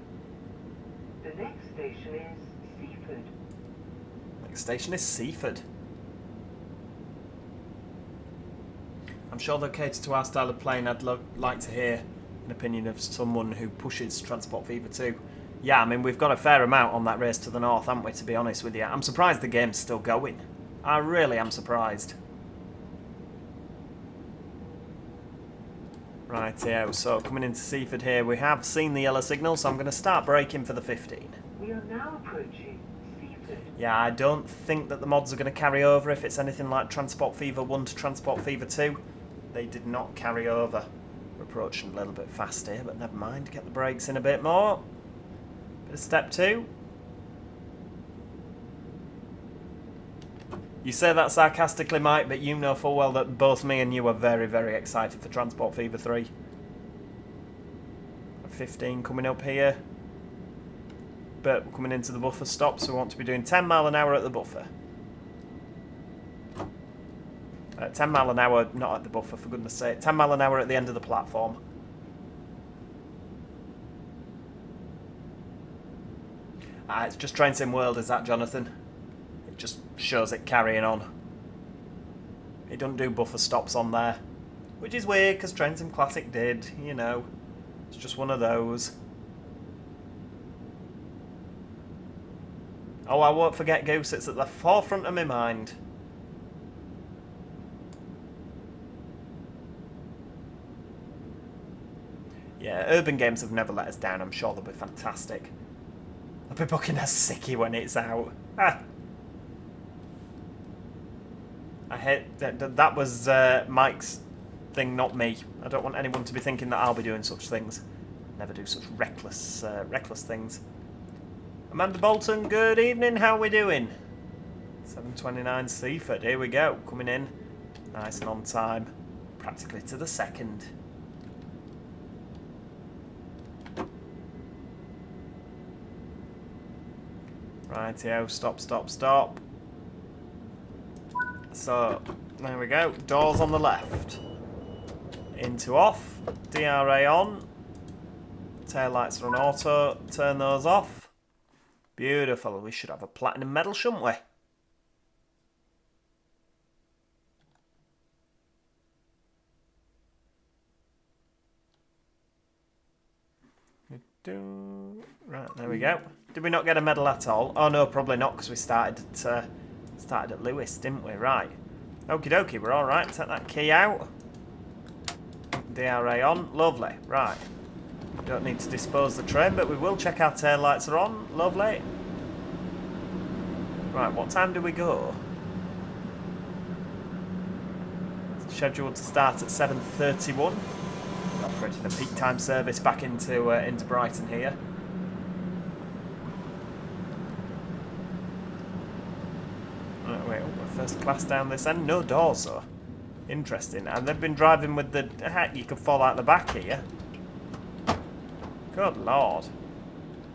The next station is Seaford. Next station is Seaford. I'm sure they'll cater to our style of playing. I'd like to hear an opinion of someone who pushes Transport Fever 2. Yeah, I mean, we've got a fair amount on that race to the north, haven't we, to be honest with you. I'm surprised the game's still going. I really am surprised. Rightio, so coming into Seaford here, we have seen the yellow signal, so I'm going to start braking for the 15. We are now approaching Seaford. Yeah, I don't think that the mods are going to carry over if it's anything like Transport Fever 1 to Transport Fever 2. They did not carry over. We're approaching a little bit fast here, but never mind. Get the brakes in a bit more. Bit of step 2. You say that sarcastically, Mike, but you know full well that both me and you are very, very excited for Transport Fever 3. 15 coming up here. But we're coming into the buffer stop, so we want to be doing 10 mile an hour at the buffer. 10 mile an hour, not at the buffer, for goodness sake. 10 mile an hour at the end of the platform. It's just Train Sim World, is that, Jonathan? It just shows it carrying on. It doesn't do buffer stops on there. Which is weird, because Train Sim Classic did, you know. It's just one of those. Oh, I won't forget Goose, it's at the forefront of my mind. Yeah, Urban Games have never let us down. I'm sure they'll be fantastic. I'll be booking a sickie when it's out. Ah. I hate that was Mike's thing, not me. I don't want anyone to be thinking that I'll be doing such things. Never do such reckless things. Amanda Bolton, good evening. How are we doing? 7:29 Seaford. Here we go. Coming in, nice and on time, practically to the second. Rightio, stop, stop, stop. So, there we go. Doors on the left. Into off. DRA on. Tail lights are on auto. Turn those off. Beautiful. We should have a platinum medal, shouldn't we? Right, there we go. Did we not get a medal at all? Oh no, probably not, because we started at Lewes, didn't we? Right. Okie dokie, we're all right. Take that key out. DRA on. Lovely. Right. Don't need to dispose the train, but we will check our tail lights are on. Lovely. Right, what time do we go? It's scheduled to start at 7:31. Operating the peak time service back into Brighton here. Right, wait, first class down this end. No doors though. Interesting. And they've been driving with the heck. You could fall out the back here. Good lord.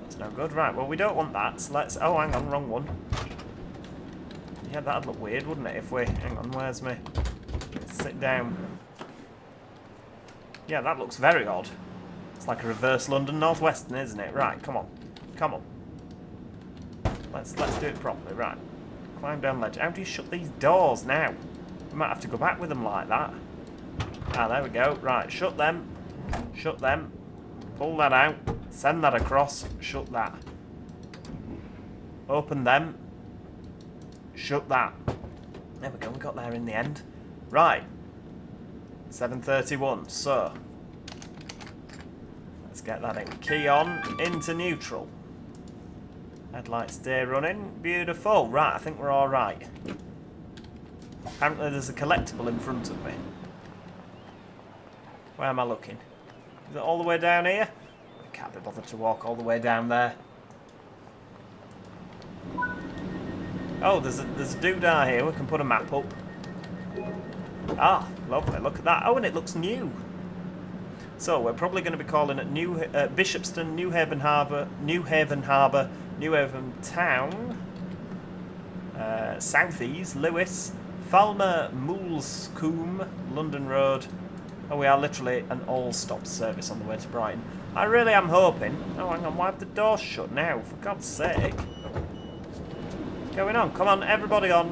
That's no good. Right, well we don't want that. So let's. Oh, hang on, wrong one. Yeah, that'd look weird, wouldn't it? If we. Hang on, where's me? Sit down. Yeah, that looks very odd. It's like a reverse London North Western, isn't it? Right, come on. Come on. Let's do it properly. Right. Climb down ledge. How do you shut these doors now? We might have to go back with them like that. Ah, there we go. Right, shut them. Shut them. Pull that out. Send that across. Shut that. Open them. Shut that. There we go. We got there in the end. Right. 7:31. So let's get that in. Key on. Into neutral. Headlights stay running. Beautiful. Right, I think we're alright. Apparently there's a collectible in front of me. Where am I looking? Is it all the way down here? I can't be bothered to walk all the way down there. Oh, there's a doodah here. We can put a map up. Ah, lovely. Look at that. Oh, and it looks new. So we're probably going to be calling it Bishopston, Newhaven Harbour, Newhaven Town, South East, Lewes, Falmer, Moulscombe, London Road. Oh, we are literally an all-stop service on the way to Brighton. I really am hoping... Oh, hang on, why have the doors shut now? For God's sake. What's going on? Come on, everybody on.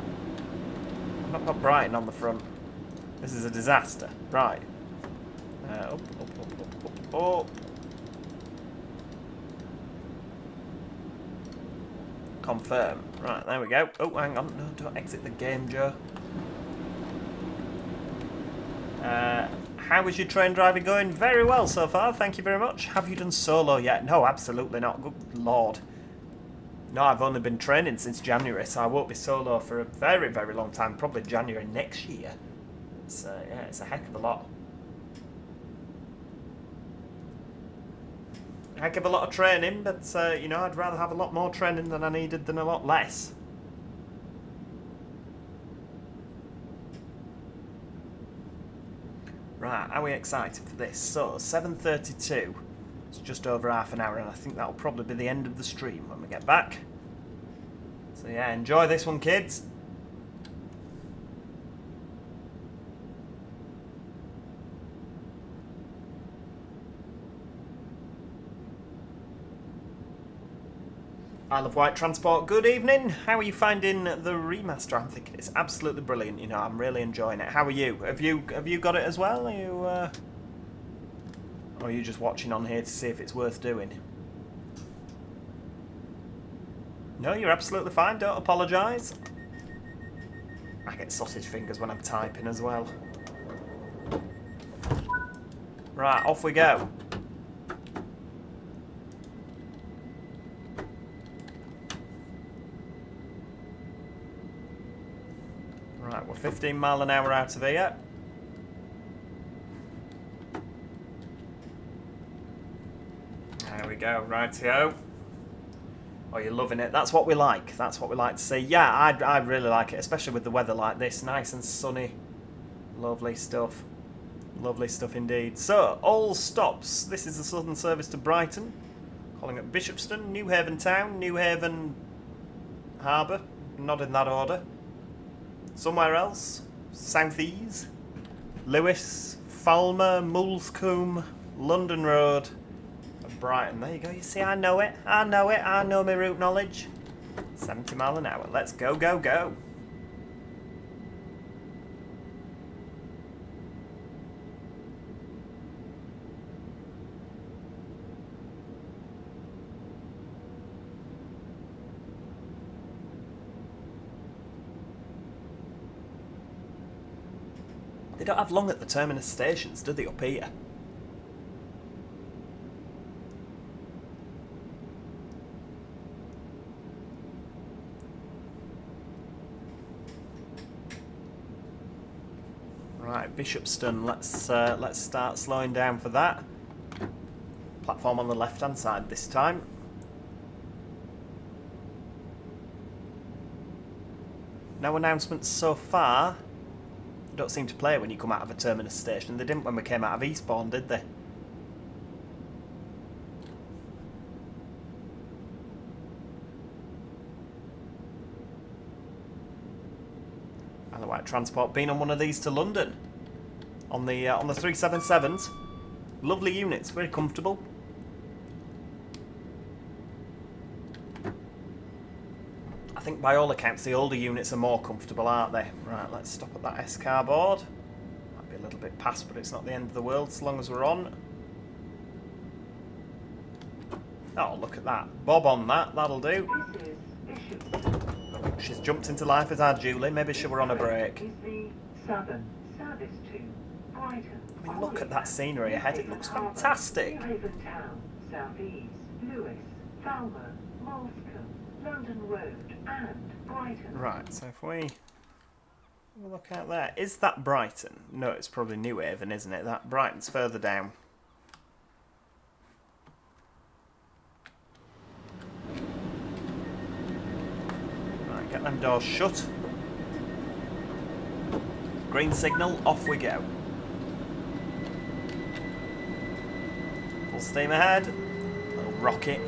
I've not got Brighton on the front. This is a disaster. Right. Up. Confirm. Right, there we go. Oh, hang on. No, don't exit the game, Joe. How is your train driving going? Very well so far, thank you very much. Have you done solo yet? No, absolutely not. Good lord. No, I've only been training since January, so I won't be solo for a very, very long time. Probably January next year. So, yeah, it's a heck of a lot. A heck of a lot of training, but, you know, I'd rather have a lot more training than I needed than a lot less. Right, are we excited for this? So, 7:32. It's just over half an hour, and I think that'll probably be the end of the stream when we get back. So, yeah, enjoy this one, kids. Isle of Wight Transport, good evening. How are you finding the remaster? I'm thinking it's absolutely brilliant. You know, I'm really enjoying it. How are you? Have you got it as well? Are you, or are you just watching on here to see if it's worth doing? No, you're absolutely fine. Don't apologise. I get sausage fingers when I'm typing as well. Right, off we go. Right, we're 15 mile an hour out of here. There we go, rightio. Oh, you're loving it. That's what we like. That's what we like to see. Yeah, I really like it, especially with the weather like this. Nice and sunny. Lovely stuff. Lovely stuff indeed. So, all stops. This is the Southern Service to Brighton. Calling it Bishopston, Newhaven Town, Newhaven Harbour. Not in that order. Somewhere else. South East. Lewes. Falmer. Moulscombe. London Road. Brighton. There you go. You see, I know it. I know it. I know my route knowledge. 70 mile an hour. Let's go, go, go. They don't have long at the terminus stations, do they, up here? Right, Bishopston, let's start slowing down for that. Platform on the left-hand side this time. No announcements so far. They don't seem to play when you come out of a terminus station. They didn't when we came out of Eastbourne, did they? White Transport been on one of these to London on the 377s. Lovely units, very comfortable. I think by all accounts the older units are more comfortable, aren't they? Right, let's stop at that S-car board. Might be a little bit past, but it's not the end of the world as long as we're on. Oh, look at that. Bob on that, that'll do. She's jumped into life as our Julie. Maybe she were on a break. Southern service to Brighton. I mean, look at that scenery ahead. It looks fantastic. Newhaven Town, South East, Lewes, Falmouth, Malscombe, London Road, and Brighton. Right. So if we look out there, is that Brighton? No, it's probably Newhaven, isn't it? That Brighton's further down. Get them doors shut. Green signal, off we go. Full steam ahead. Little rocket.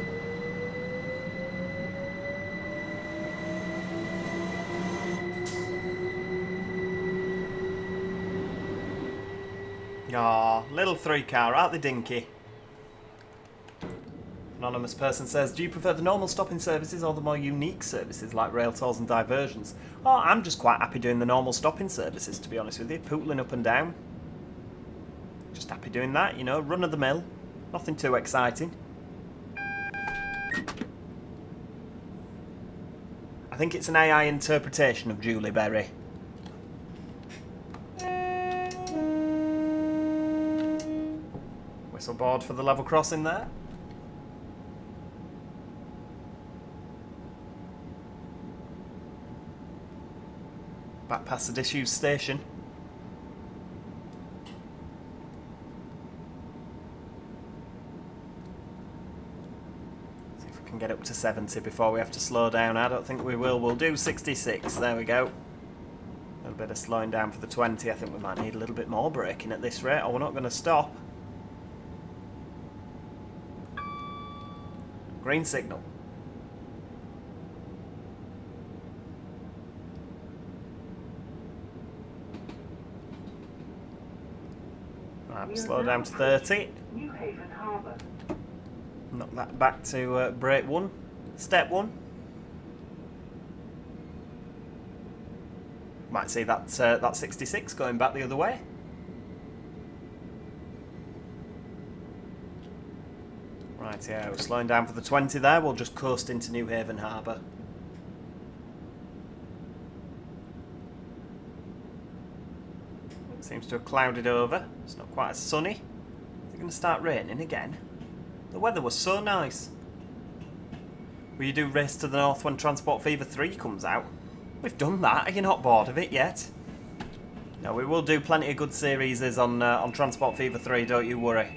Ah, little 3-car out the dinky. Anonymous person says, do you prefer the normal stopping services or the more unique services like rail tolls and diversions? Oh, I'm just quite happy doing the normal stopping services, to be honest with you. Pootling up and down. Just happy doing that, you know, run of the mill. Nothing too exciting. I think it's an AI interpretation of Julie Berry. Whistle board for the level crossing there. Back past the disused station. See if we can get up to 70 before we have to slow down. I don't think we will. We'll do 66. There we go. A little bit of slowing down for the 20. I think we might need a little bit more braking at this rate, or we're not going to stop. Green signal. Right, slow down to 30. Newhaven Harbour. Knock that back to brake 1. Step 1. Might see that 66 going back the other way. Right, yeah, we're slowing down for the 20 there. We'll just coast into Newhaven Harbour. Seems to have clouded over. It's not quite as sunny. Is it going to start raining again? The weather was so nice. Will you do Race to the North when Transport Fever 3 comes out? We've done that. Are you not bored of it yet? No, we will do plenty of good series on Transport Fever 3, don't you worry.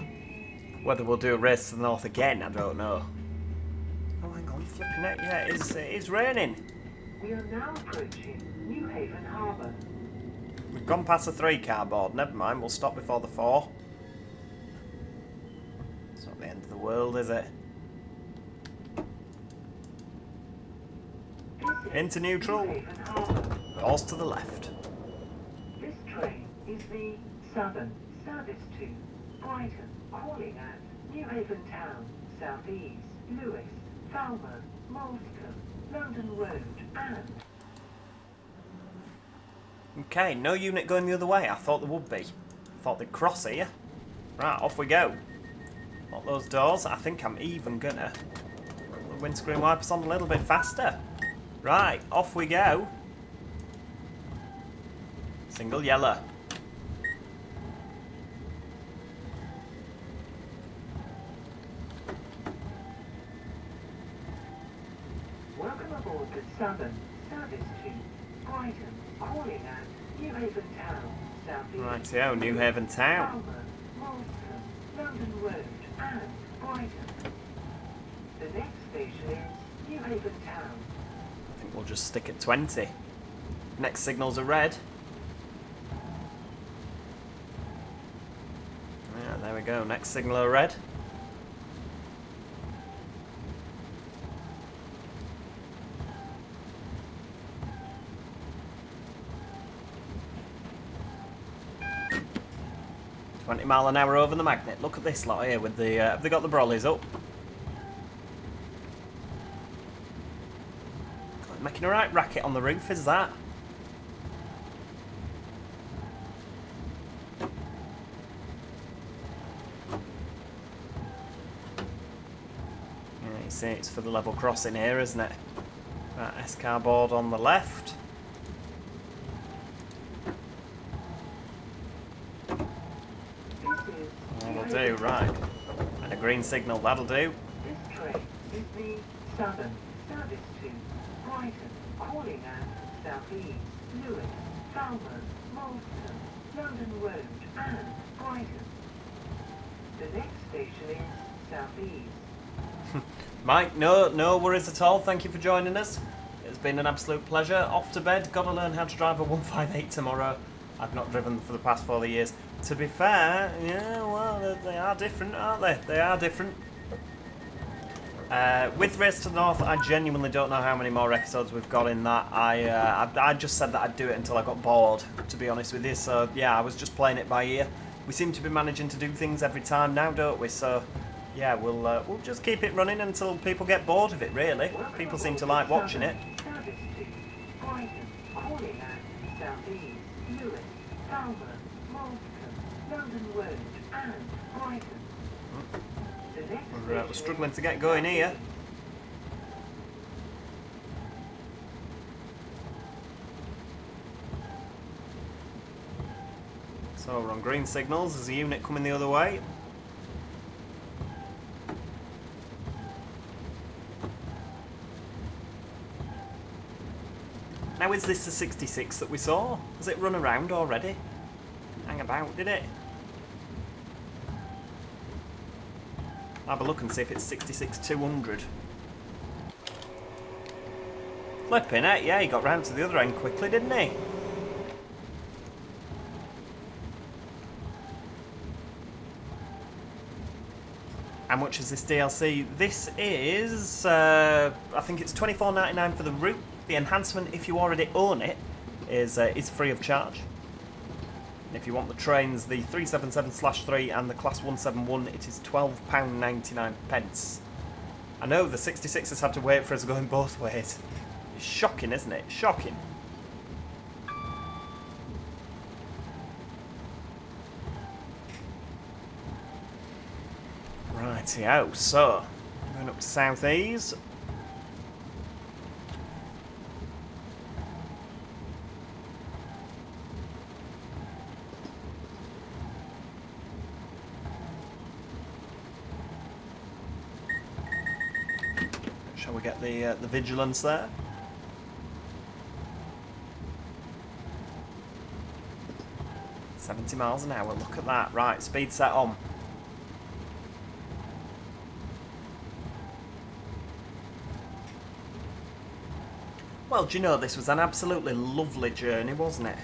Whether we'll do a Race to the North again, I don't know. Oh, hang on, flipping it. Yeah, it is raining. We are now approaching Newhaven Harbour. We've gone past the 3-car board. Never mind, we'll stop before the 4. It's not the end of the world, is it? Into neutral. Doors to the left. This train is the Southern service to Brighton, calling at Newhaven Town, southeast, Lewes, Falmouth, Malscombe, London Road, and... Okay, no unit going the other way. I thought there would be. I thought they'd cross here. Right, off we go. Lock those doors. I think I'm even gonna put the windscreen wipers on a little bit faster. Right, off we go. Single yellow. Welcome aboard the Southern Service to Brighton, calling at New Haven Town, southeast. Rightio, New Haven Town. Falmouth, Malscombe, London Road, and Brighton. The next station is New Haven Town. I think we'll just stick at 20. Next signals are red. Yeah, there we go. Next signal are red. mph over the magnet. Look at this lot here with the. Have they got the brollies up? Making a right racket on the roof, is that? Yeah, you see it's for the level crossing here, isn't it? Right, S-car board on the left. That'll do, right. And a green signal, that'll do. This train is the Southern Service to Brighton, calling at southeast, Lewes, Falmouth, Malscombe, London Road, and Brighton. The next station is southeast. Mike, no worries at all. Thank you for joining us. It's been an absolute pleasure. Off to bed. Got to learn how to drive a 158 tomorrow. I've not driven for the past 4 years. To be fair, yeah, well, they are different, aren't they? They are different. With Race to the North, I genuinely don't know how many more episodes we've got in that. I just said that I'd do it until I got bored, to be honest with you. So yeah, I was just playing it by ear. We seem to be managing to do things every time now, don't we? So yeah, we'll just keep it running until people get bored of it. Really, people seem to like watching it. Service to Brighton, calling at southeast, Lewes, Falmouth, Malscombe, London Road, and Brighton. The next We're struggling to get going here. So we're on green signals. There's a unit coming the other way. Now is this the 66 that we saw? Has it run around already? Hang about, did it? I'll have a look and see if it's 66-200. Flipping it, yeah, he got round to the other end quickly, didn't he? How much is this DLC? This is, I think it's $24.99 for the route. The enhancement, if you already own it, is free of charge. And if you want the trains, the 377/3 and the Class 171, it is £12.99. I know the 66 has had to wait for us going both ways. It's shocking, isn't it? Shocking. Rightio, so going up to South Ease. Shall we get the vigilance there? $70 miles an hour, look at that. Right, speed set on. Well, do you know, this was an absolutely lovely journey, wasn't it?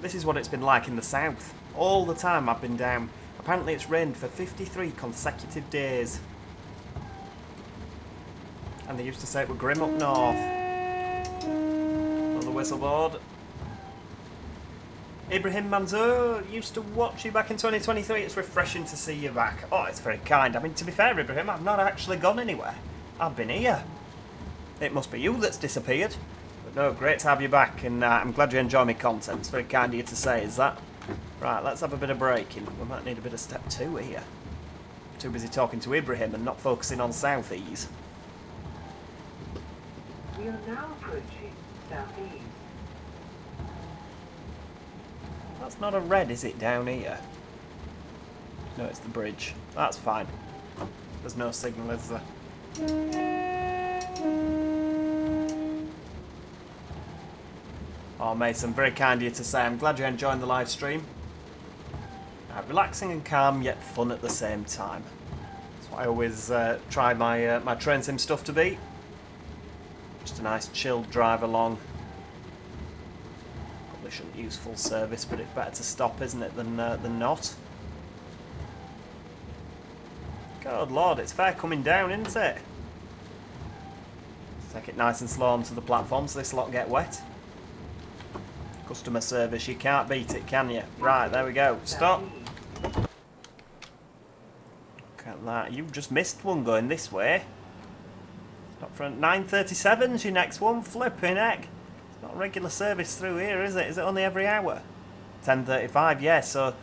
This is what it's been like in the south. All the time I've been down. Apparently it's rained for 53 consecutive days. And they used to say it were grim up north. On the whistle board. Ibrahim Manzour used to watch you back in 2023. It's refreshing to see you back. Oh, it's very kind. I mean, to be fair, Ibrahim, I've not actually gone anywhere. I've been here. It must be you that's disappeared. But no, great to have you back, and I'm glad you enjoy my content. It's very kind of you to say, is that? Right, let's have a bit of breaking. We might need a bit of step 2 here. Too busy talking to Ibrahim and not focusing on southeast. We are now approaching southeast. That's not a red, is it, down here? No, it's the bridge. That's fine. There's no signal, is there? Oh, Mason, very kind of you to say. I'm glad you're enjoying the live stream. Relaxing and calm, yet fun at the same time. That's what I always try my my train sim stuff to be. Just a nice chilled drive along. Probably shouldn't use full service, but it's better to stop, isn't it, than not. God Lord, it's fair coming down, isn't it? Take it nice and slow onto the platform so this lot get wet. Customer service, you can't beat it, can you? Right, there we go. Stop. Look at that. You just missed one going this way. Stop front. 9:37's your next one. Flipping heck. It's not regular service through here, is it? Is it only every hour? 10:35, yeah. So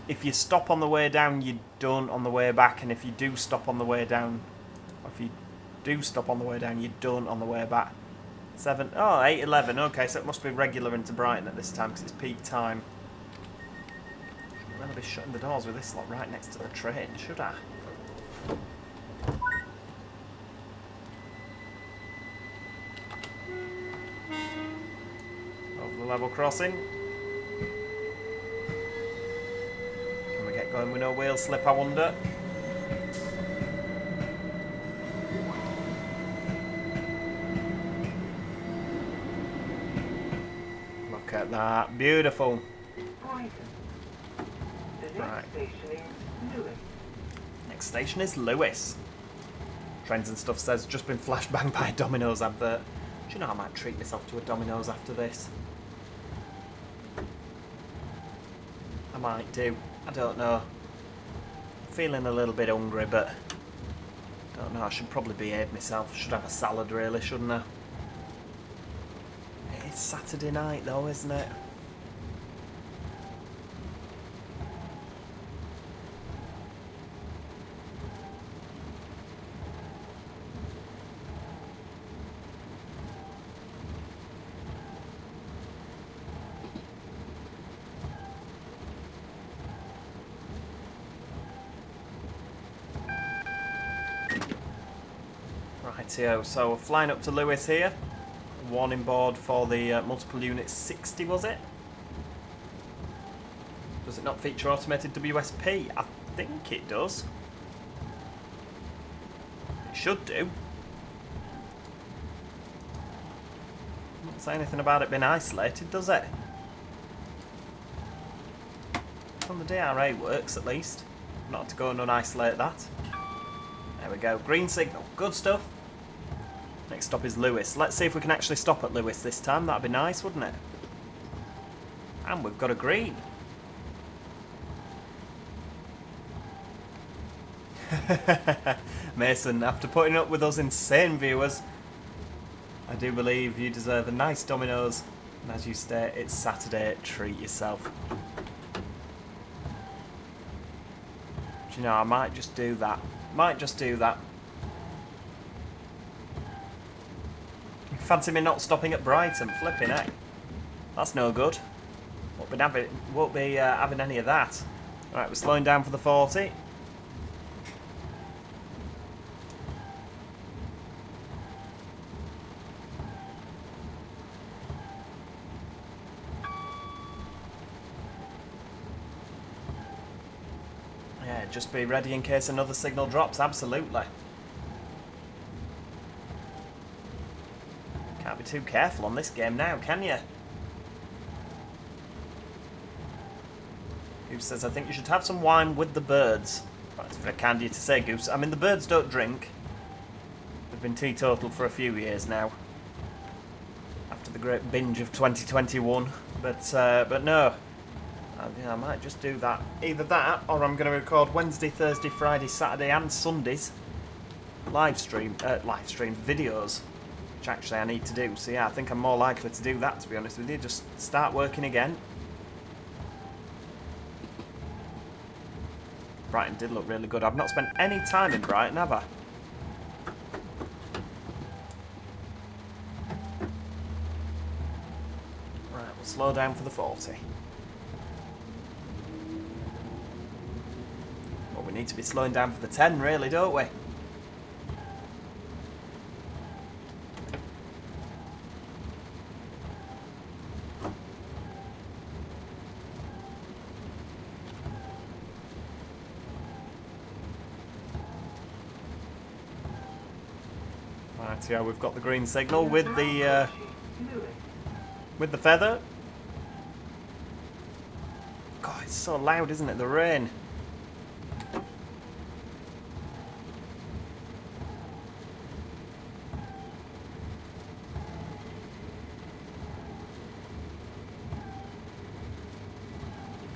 if you stop on the way down, you don't on the way back. And if you do stop on the way down, or if you do stop on the way down, you don't on the way back. 8:11. Okay, so it must be regular into Brighton at this time because it's peak time. Shouldn't really be shutting the doors with this lot right next to the train, should I? Over the level crossing. Can we get going with no wheel slip, I wonder? Look at that, beautiful. Brighton. The next station is Lewes. Next station is Lewes. Trends and Stuff says, just been flashbanged by a Domino's advert. Do you know I might treat myself to a Domino's after this? I might do. I don't know. Feeling a little bit hungry, but don't know. I should probably behave myself. Should have a salad, really, shouldn't I? It's Saturday night, though, isn't it? Rightio, so we're flying up to Lewes here. Warning board for the multiple unit 60, was it? Does it not feature automated WSP? I think it does. It should do. Doesn't say anything about it being isolated, does it? On the DRA works at least. Not to go and unisolate that. There we go. Green signal. Good stuff. Next stop is Lewes. Let's see if we can actually stop at Lewes this time. That'd be nice, wouldn't it? And we've got a green. Mason, after putting up with us insane viewers, I do believe you deserve a nice Domino's. And as you state, it's Saturday. Treat yourself. Do you know, I might just do that. Might just do that. Fancy me not stopping at Brighton, flipping heck. That's no good. Won't be having any of that. Right, we're slowing down for the 40. Yeah, just be ready in case another signal drops, absolutely. Can't be too careful on this game now, can you? Goose says, I think you should have some wine with the birds. That's very kind of you to say, Goose. I mean, the birds don't drink. They've been teetotal for a few years now. After the great binge of 2021. But no, Yeah, I might just do that. Either that, or I'm going to record Wednesday, Thursday, Friday, Saturday and Sundays live stream videos, which actually I need to do. So yeah, I think I'm more likely to do that, to be honest with you. Just start working again. Brighton did look really good. I've not spent any time in Brighton, have I? Right, we'll slow down for the 40. Well, we need to be slowing down for the 10, really, don't we? Right, yeah, we've got the green signal with the feather. God, it's so loud, isn't it? The rain.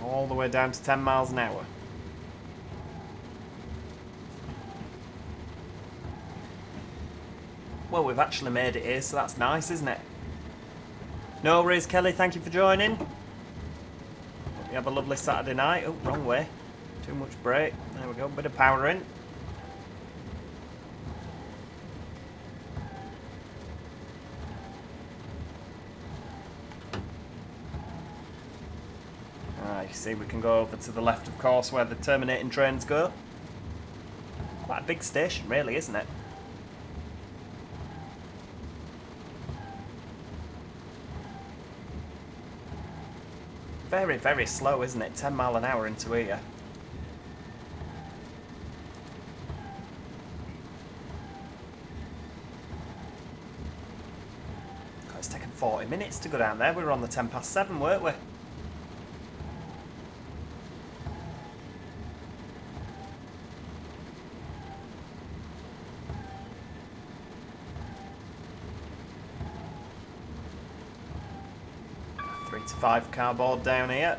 All the way down to 10 miles an hour. Well, we've actually made it here, so that's nice, isn't it? No worries, Kelly, thank you for joining. Hope you have a lovely Saturday night. Oh, wrong way. Too much brake. There we go, bit of power in. Ah, you see, we can go over to the left, of course, where the terminating trains go. Quite a big station, really, isn't it? Very, very slow, isn't it? 10 mile an hour into here. God, it's taken 40 minutes to go down there. We were on the 7:10, weren't we? To 5 cardboard down here.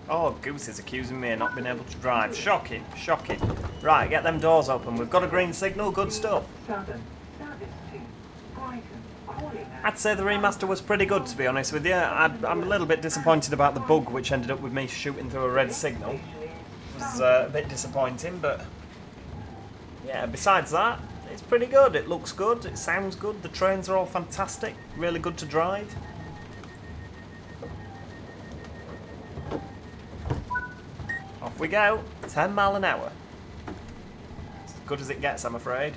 Oh, Goose is accusing me of not being able to drive. Shocking, shocking. Right, get them doors open. We've got a green signal, good stuff. I'd say the remaster was pretty good, to be honest with you. I'm a little bit disappointed about the bug, which ended up with me shooting through a red signal. It was a bit disappointing, but yeah, besides that, it's pretty good. It looks good, it sounds good, the trains are all fantastic, really good to drive. Off we go, 10 mile an hour. As good as it gets, I'm afraid.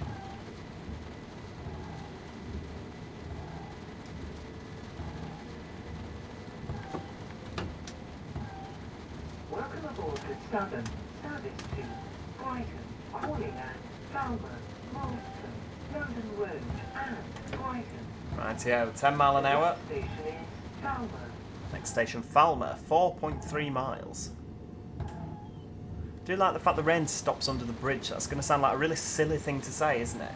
Southern, service to Brighton, calling at Falmouth, Malton, London Road and Brighton. Right, yeah, 10 mile an hour. Next station is Falmouth. Next station, Falmouth, 4.3 miles. Do you like the fact the rain stops under the bridge? That's going to sound like a really silly thing to say, isn't it?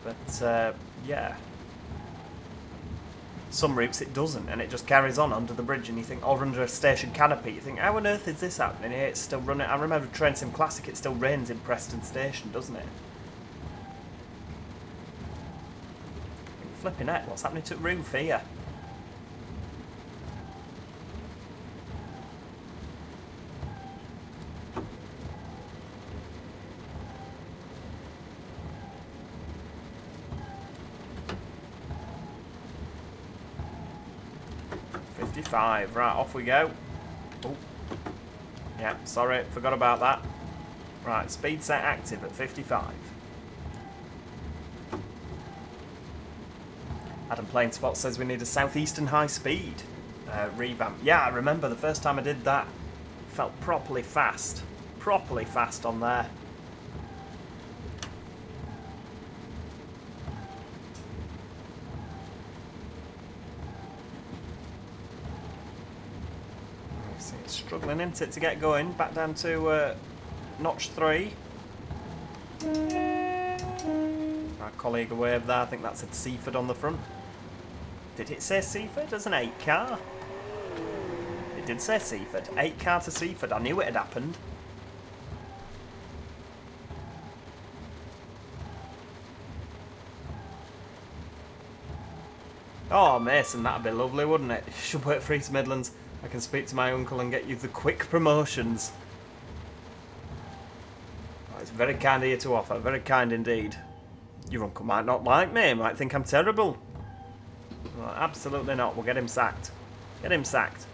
But, yeah. Some routes it doesn't, and it just carries on under the bridge, and you think, or under a station canopy, you think, how on earth is this happening here? It's still running. I remember Train Sim Classic, it still rains in Preston Station, doesn't it? Flipping heck, what's happening to the roof here? Right, off we go. Oh, yeah, sorry, forgot about that. Right, speed set active at 55. Adam Plain Spot says we need a southeastern high speed revamp. Yeah, I remember the first time I did that. Felt properly fast on there. Struggling, isn't it, to get going? Back down to notch 3. Our colleague away up there, I think that said Seaford on the front. Did it say Seaford as an 8 car? It did say Seaford. 8 car to Seaford. I knew it had happened. Oh, Mason, that'd be lovely, wouldn't it? You should work for East Midlands. I can speak to my uncle and get you the quick promotions. Oh, it's very kind of you to offer. Very kind indeed. Your uncle might not like me. He might think I'm terrible. Well, absolutely not. We'll get him sacked. Get him sacked.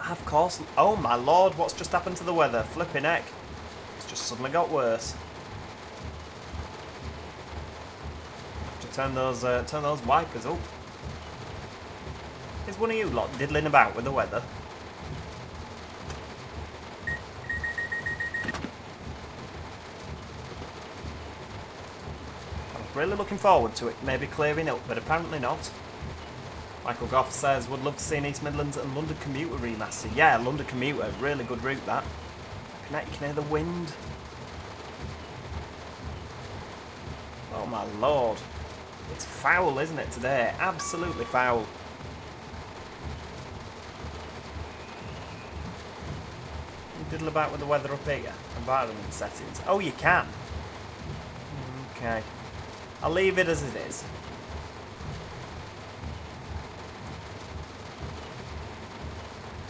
Of course. Oh my lord, what's just happened to the weather? Flipping heck. It's just suddenly got worse. Have to turn those wipers up. Is one of you lot diddling about with the weather? I was really looking forward to it maybe clearing up, but apparently not. Michael Goff says, would love to see an East Midlands and London Commuter remaster. Yeah, London Commuter, really good route that. You can hear the wind. Oh my lord. It's foul, isn't it, today? Absolutely foul. You diddle about with the weather up here. Environment settings. Oh, you can. Okay. I'll leave it as it is.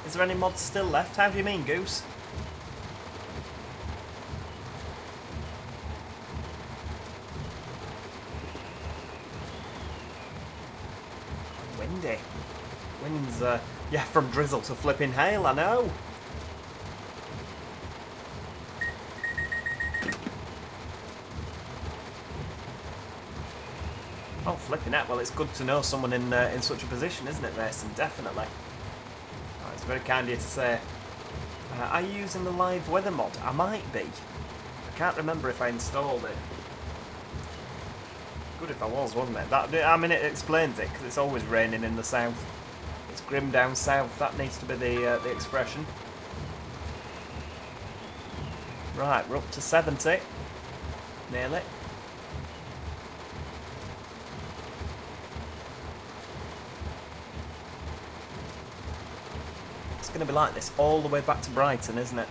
Is there any mods still left? How do you mean, Goose? Windy. Wind's, yeah, from drizzle to flipping hail, I know. Oh, flipping heck. Well, it's good to know someone in such a position, isn't it, Mason? Definitely. It's very kind of you to say. Are you using the live weather mod? I might be. I can't remember if I installed it. Good if I was, wasn't it? I mean, it explains it, because it's always raining in the south. It's grim down south. That needs to be the expression. Right, we're up to 70. Nearly. It's going to be like this all the way back to Brighton, isn't it?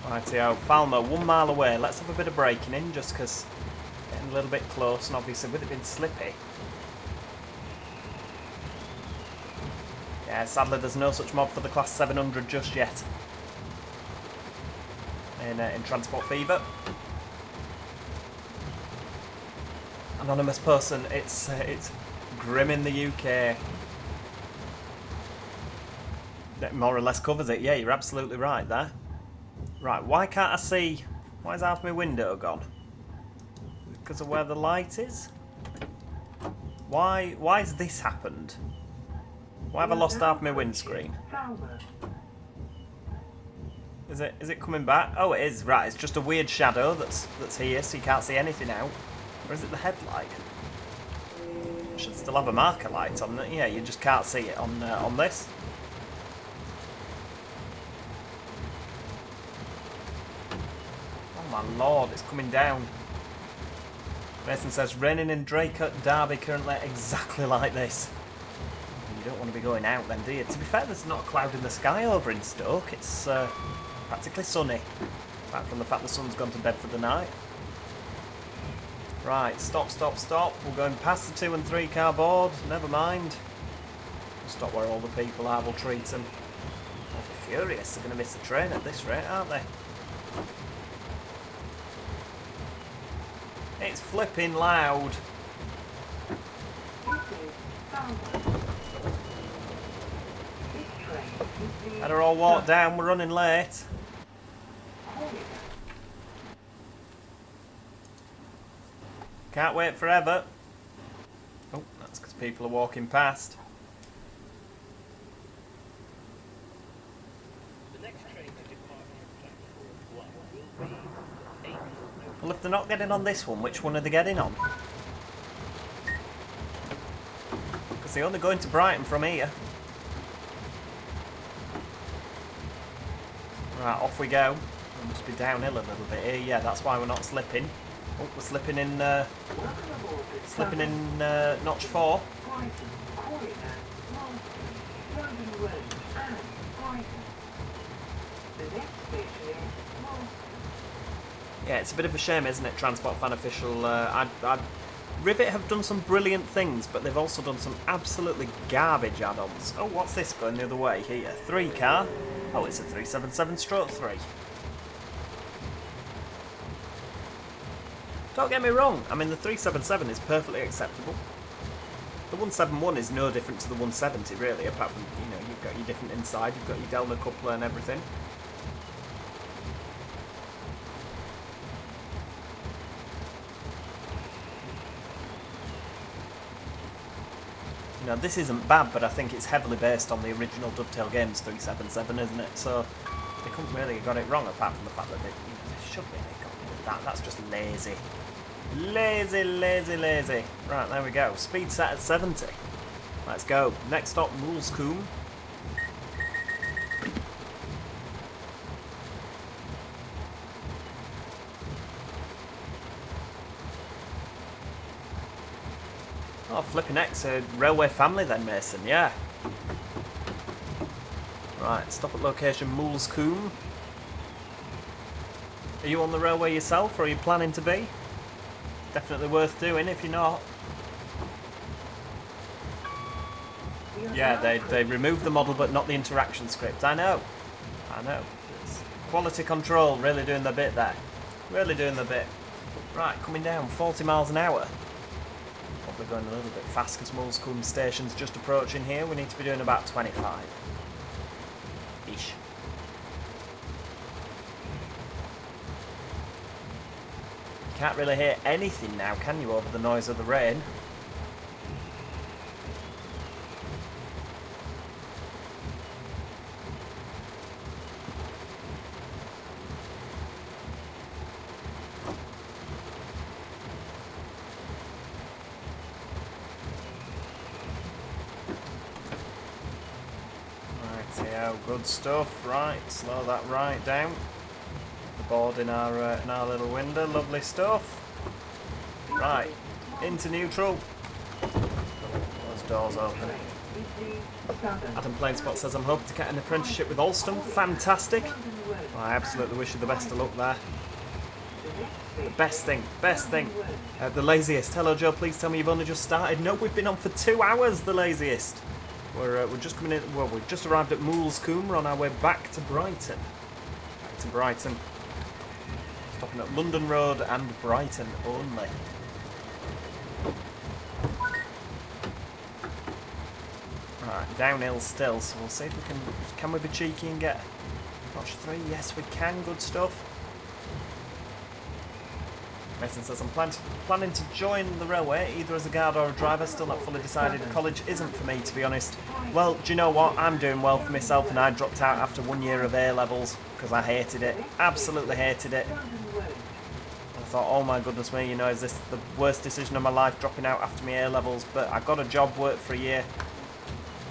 Rightio, Falmer, 1 mile away. Let's have a bit of braking in, just because getting a little bit close, and obviously with it being slippy. Yeah, sadly there's no such mod for the Class 700 just yet. In Transport Fever. Anonymous person, it's grim in the UK. That more or less covers it. Yeah, you're absolutely right there. Right, why can't I see? Why is half my window gone? Because of where the light is? Why has this happened? Why have I lost half my windscreen? Is it coming back? Oh, it is. Right, it's just a weird shadow that's here, so you can't see anything out. Or is it the headlight? It should still have a marker light on it. Yeah, you just can't see it on this. Oh my lord, it's coming down. Mason says, raining in Draycote, Derby currently exactly like this. You don't want to be going out then, do you? To be fair, there's not a cloud in the sky over in Stoke. It's practically sunny. Apart from the fact the sun's gone to bed for the night. Right, stop. We're going past the 2 and 3 car board. Never mind. We'll stop where all the people are. We'll treat them. They'll be furious. They're going to miss the train at this rate, aren't they? It's flipping loud. Better all walk down, we're running late. Can't wait forever. Oh, that's because people are walking past. Well, if they're not getting on this one, which one are they getting on? Because they're only going to Brighton from here. Right, off we go. We must be downhill a little bit here. Yeah, that's why we're not slipping. Oh, we're slipping in notch 4. Yeah, it's a bit of a shame, isn't it, Transport Fan Official? Rivet have done some brilliant things, but they've also done some absolutely garbage add-ons. Oh, what's this going the other way here? 3 car? Oh, it's a 377/3. Don't get me wrong, I mean the 377 is perfectly acceptable. The 171 is no different to the 170 really, apart from, you know, you've got your different inside, you've got your Delta coupler and everything. Now this isn't bad, but I think it's heavily based on the original Dovetail Games 377, isn't it? So they couldn't really have got it wrong, apart from the fact that they should really have got rid of that. That's just lazy. Lazy, lazy, lazy. Right, there we go. Speed set at 70. Let's go. Next stop, Moulscombe. Oh, flipping X, a railway family then, Mason, yeah. Right, stop at location Moulscombe. Are you on the railway yourself, or are you planning to be? Definitely worth doing if you're not. Yeah, they removed the model but not the interaction script. I know. It's quality control really doing the bit there. Really doing the bit. Right, coming down 40 miles an hour. Probably going a little bit fast because Moulscombe Station's just approaching here. We need to be doing about 25-ish. Can't really hear anything now, can you, over the noise of the rain? Rightio, good stuff. Right, slow that right down. Board in our little window, lovely stuff. Right, into neutral. Those doors open. Adam Plainspot says I'm hoping to get an apprenticeship with Alstom. Fantastic. Well, I absolutely wish you the best of luck there. The best thing. The laziest. Hello Joe, please tell me you've only just started. No, we've been on for 2 hours, the laziest. We're just coming in. Well, we've just arrived at Moulscombe. We're on our way back to Brighton. Stopping at London Road and Brighton only. Right, downhill still, so we'll see if we can we be cheeky and get notch 3? Yes, we can, good stuff. Mason says, I'm planning to join the railway, either as a guard or a driver, still not fully decided. College isn't for me, to be honest. Well, do you know what? I'm doing well for myself, and I dropped out after 1 year of A-levels, because I hated it. Absolutely hated it. I thought, oh my goodness me, you know, is this the worst decision of my life, dropping out after my A-levels? But I got a job, worked for a year.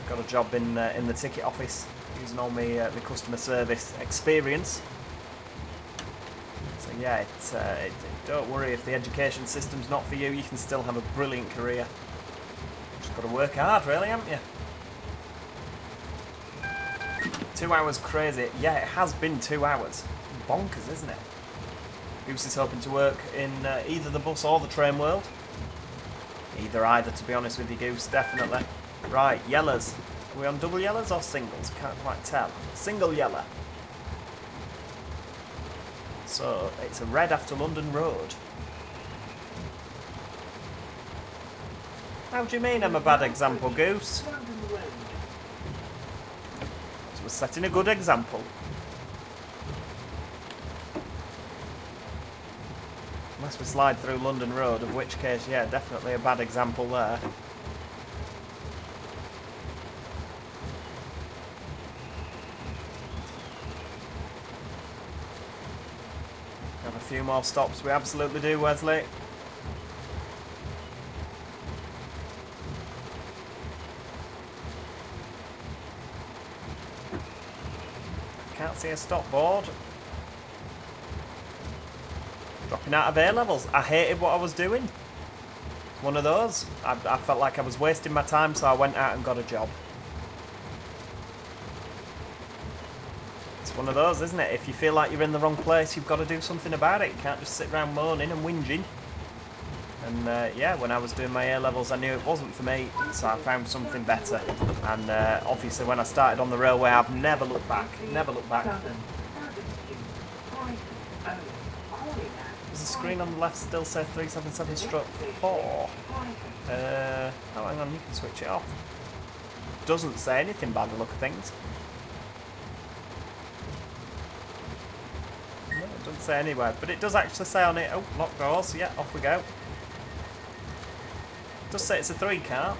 Got a job in the ticket office, using all my customer service experience. So yeah, don't worry if the education system's not for you, you can still have a brilliant career. Just got to work hard, really, haven't you? 2 hours crazy. Yeah, it has been 2 hours. Bonkers, isn't it? Goose is hoping to work in either the bus or the train world. Either, to be honest with you, Goose, definitely. Right, yellows. Are we on double yellows or singles? Can't quite tell. Single yellow. So, it's a red after London Road. How do you mean I'm a bad example, Goose? So we're setting a good example. Unless we slide through London Road, of which case, yeah, definitely a bad example there. Have a few more stops, we absolutely do, Wesley. Can't see a stop board. Dropping out of A-levels. I hated what I was doing. One of those. I felt like I was wasting my time, so I went out and got a job. It's one of those, isn't it? If you feel like you're in the wrong place, you've got to do something about it. You can't just sit around moaning and whinging. And yeah, when I was doing my A-levels, I knew it wasn't for me, so I found something better. And obviously, when I started on the railway, I've never looked back. Never looked back. Does the screen on the left still say 377/4? Oh, hang on, you can switch it off. Doesn't say anything by the look of things. No, it doesn't say anywhere, but it does actually say on it. Oh, lock doors. Yeah, off we go. It does say it's a 3 car.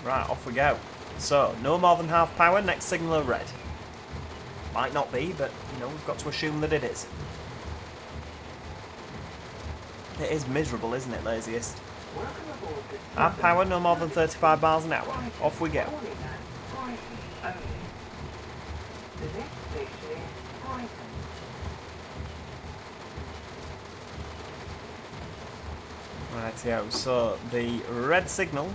Right, off we go. So, no more than half power, next signal red. Might not be, but, you know, we've got to assume that it is. It is miserable, isn't it, laziest? Half power, no more than 35 miles an hour. Off we go. Rightio, so the red signal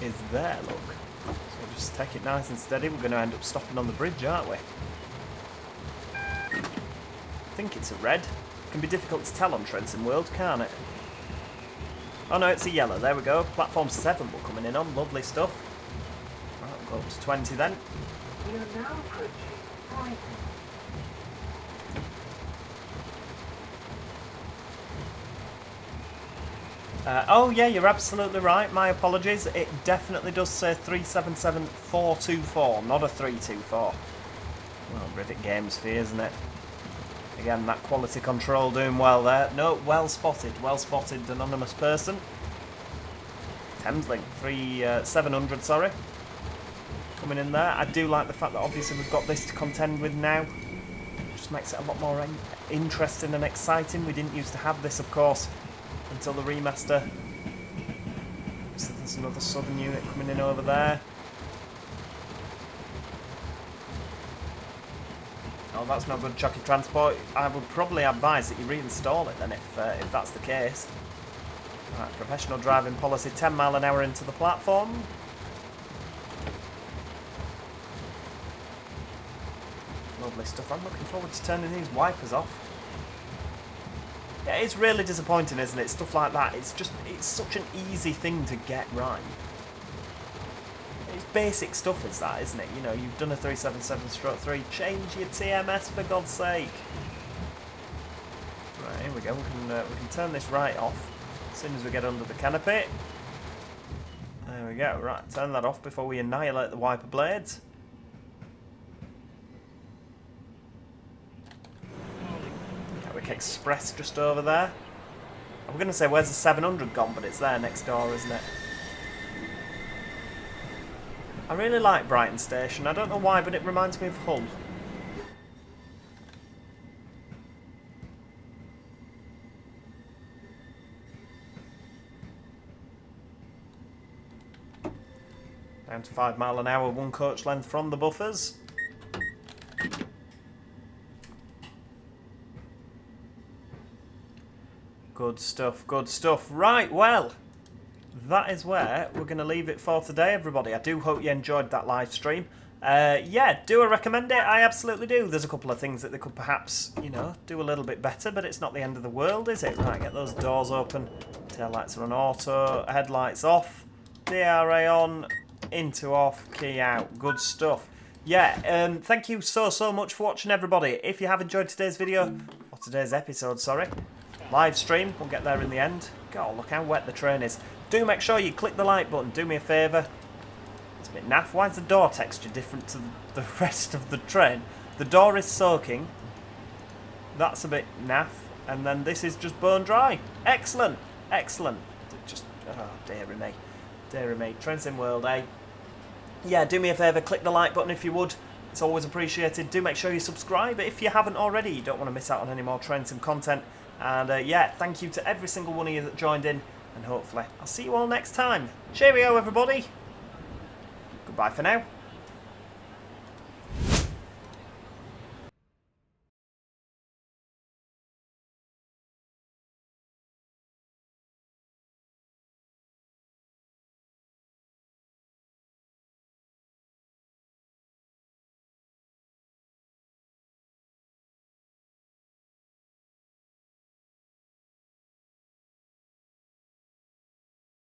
is there, look. So just take it nice and steady. We're going to end up stopping on the bridge, aren't we? I think it's a red. It can be difficult to tell on Trenton World, can't it? Oh no, it's a yellow. There we go. Platform 7 we're coming in on. Lovely stuff. Right, we'll go up to 20 then. We are now approaching Brighton. Oh yeah, you're absolutely right. My apologies. It definitely does say 377-424, not a 324. Well, Rivet Games fee, isn't it? Again, that quality control doing well there. No, well spotted, anonymous person. Thameslink, 700, sorry. Coming in there. I do like the fact that obviously we've got this to contend with now. Just makes it a lot more interesting and exciting. We didn't used to have this, of course, until the remaster. So there's another southern unit coming in over there. Oh, that's not good, Chucky Transport. I would probably advise that you reinstall it then if that's the case. Right, professional driving policy, 10 mile an hour into the platform. Lovely stuff. I'm looking forward to turning these wipers off. Yeah, it's really disappointing, isn't it? Stuff like that. It's such an easy thing to get right. It's basic stuff, is that, isn't it? You know, you've done a 377/3. Change your TMS for God's sake. Right, here we go. We can turn this right off as soon as we get under the canopy. There we go. Right, turn that off before we annihilate the wiper blades. Gatwick Express just over there. I'm going to say, where's the 700 gone? But it's there next door, isn't it? I really like Brighton Station. I don't know why, but it reminds me of Hull. Down to 5 mile an hour, 1 coach length from the buffers. Good stuff, good stuff. Right, well, that is where we're going to leave it for today, everybody. I do hope you enjoyed that live stream. Yeah, do I recommend it? I absolutely do. There's a couple of things that they could perhaps, you know, do a little bit better, but it's not the end of the world, is it? Right, get those doors open. Tail lights are on auto. Headlights off. DRA on. Into off. Key out. Good stuff. Yeah, thank you so much for watching, everybody. If you have enjoyed today's video, or today's episode, sorry, live stream, we'll get there in the end. God, look how wet the train is. Do make sure you click the like button. Do me a favour. It's a bit naff. Why is the door texture different to the rest of the train? The door is soaking. That's a bit naff. And then this is just bone dry. Excellent. Excellent. Just, oh, dearie me. Dearie me. Train Sim World, eh? Yeah, do me a favour, click the like button if you would. It's always appreciated. Do make sure you subscribe if you haven't already. You don't want to miss out on any more Train Sim content. And yeah, thank you to every single one of you that joined in. And hopefully I'll see you all next time. Cheerio, everybody. Goodbye for now.